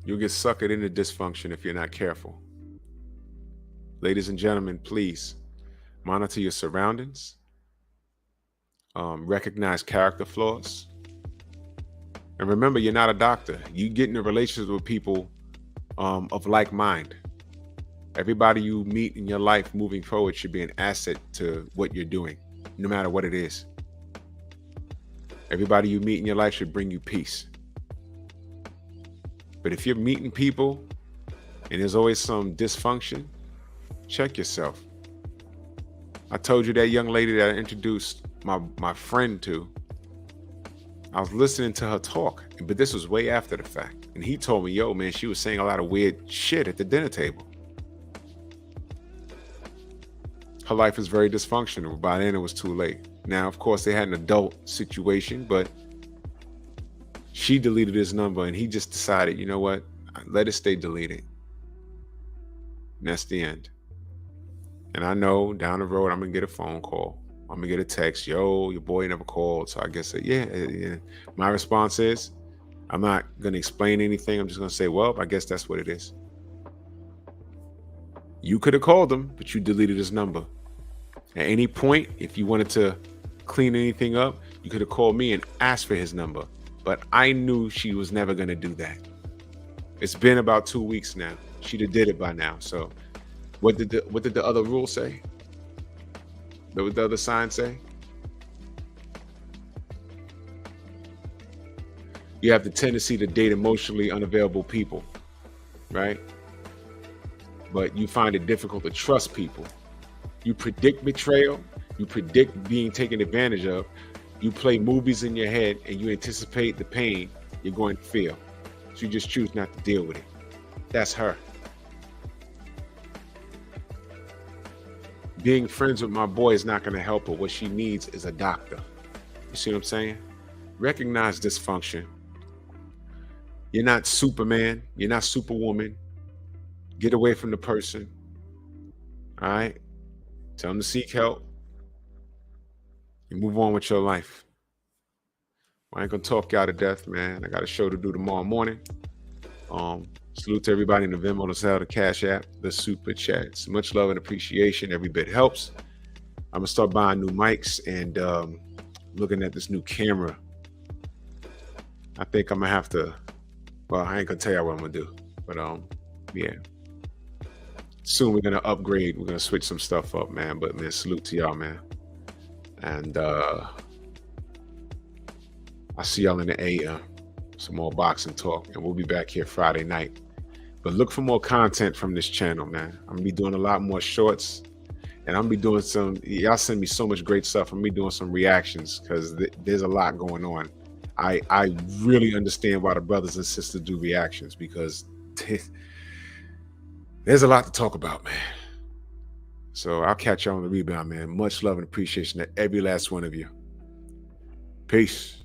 You'll get suckered into dysfunction if you're not careful. Ladies and gentlemen, please monitor your surroundings, recognize character flaws, and remember, you're not a doctor. You get into relationships with people of like mind. Everybody you meet in your life moving forward should be an asset to what you're doing, no matter what it is. Everybody you meet in your life should bring you peace. But if you're meeting people and there's always some dysfunction, check yourself. I told you that young lady that I introduced my friend to, I was listening to her talk, but this was way after the fact. And he told me, yo, man, she was saying a lot of weird shit at the dinner table. Her life is very dysfunctional. By then it was too late. Now, of course, they had an adult situation, but she deleted his number and he just decided, you know what? Let it stay deleted. And that's the end. And I know down the road, I'm going to get a phone call. I'm going to get a text. Yo, your boy never called. So I guess, yeah. My response is, I'm not going to explain anything. I'm just going to say, well, I guess that's what it is. You could have called him, but you deleted his number. At any point, if you wanted to clean anything up, you could have called me and asked for his number. But I knew she was never going to do that. It's been about 2 weeks now. She'd have did it by now. So what did the other rule say? What did the other sign say? You have the tendency to date emotionally unavailable people, right? But you find it difficult to trust people. You predict betrayal. You predict being taken advantage of. You play movies in your head and you anticipate the pain you're going to feel. So you just choose not to deal with it. That's her. Being friends with my boy is not going to help her. What she needs is a doctor. You see what I'm saying? Recognize dysfunction. You're not Superman. You're not Superwoman. Get away from the person. All right? Tell them to seek help. And move on with your life. I ain't gonna talk y'all to death, man. I got a show to do tomorrow morning. Salute to everybody in the Venmo, the Zelle, the Cash App, the Super Chats. Much love and appreciation. Every bit helps. I'm gonna start buying new mics and looking at this new camera. I think I'm gonna have to. Well, I ain't gonna tell y'all what I'm gonna do, but yeah. Soon we're gonna upgrade. We're gonna switch some stuff up, man. But man, salute to y'all, man. And I'll see y'all in the AM. Some more boxing talk, and we'll be back here Friday night. But look for more content from this channel, man. I'm gonna be doing a lot more shorts, and I'm gonna be doing some. Y'all send me so much great stuff. I'm gonna be doing some reactions because there's a lot going on. I really understand why the brothers and sisters do reactions because there's a lot to talk about, man. So I'll catch y'all on the rebound, man. Much love and appreciation to every last one of you. Peace.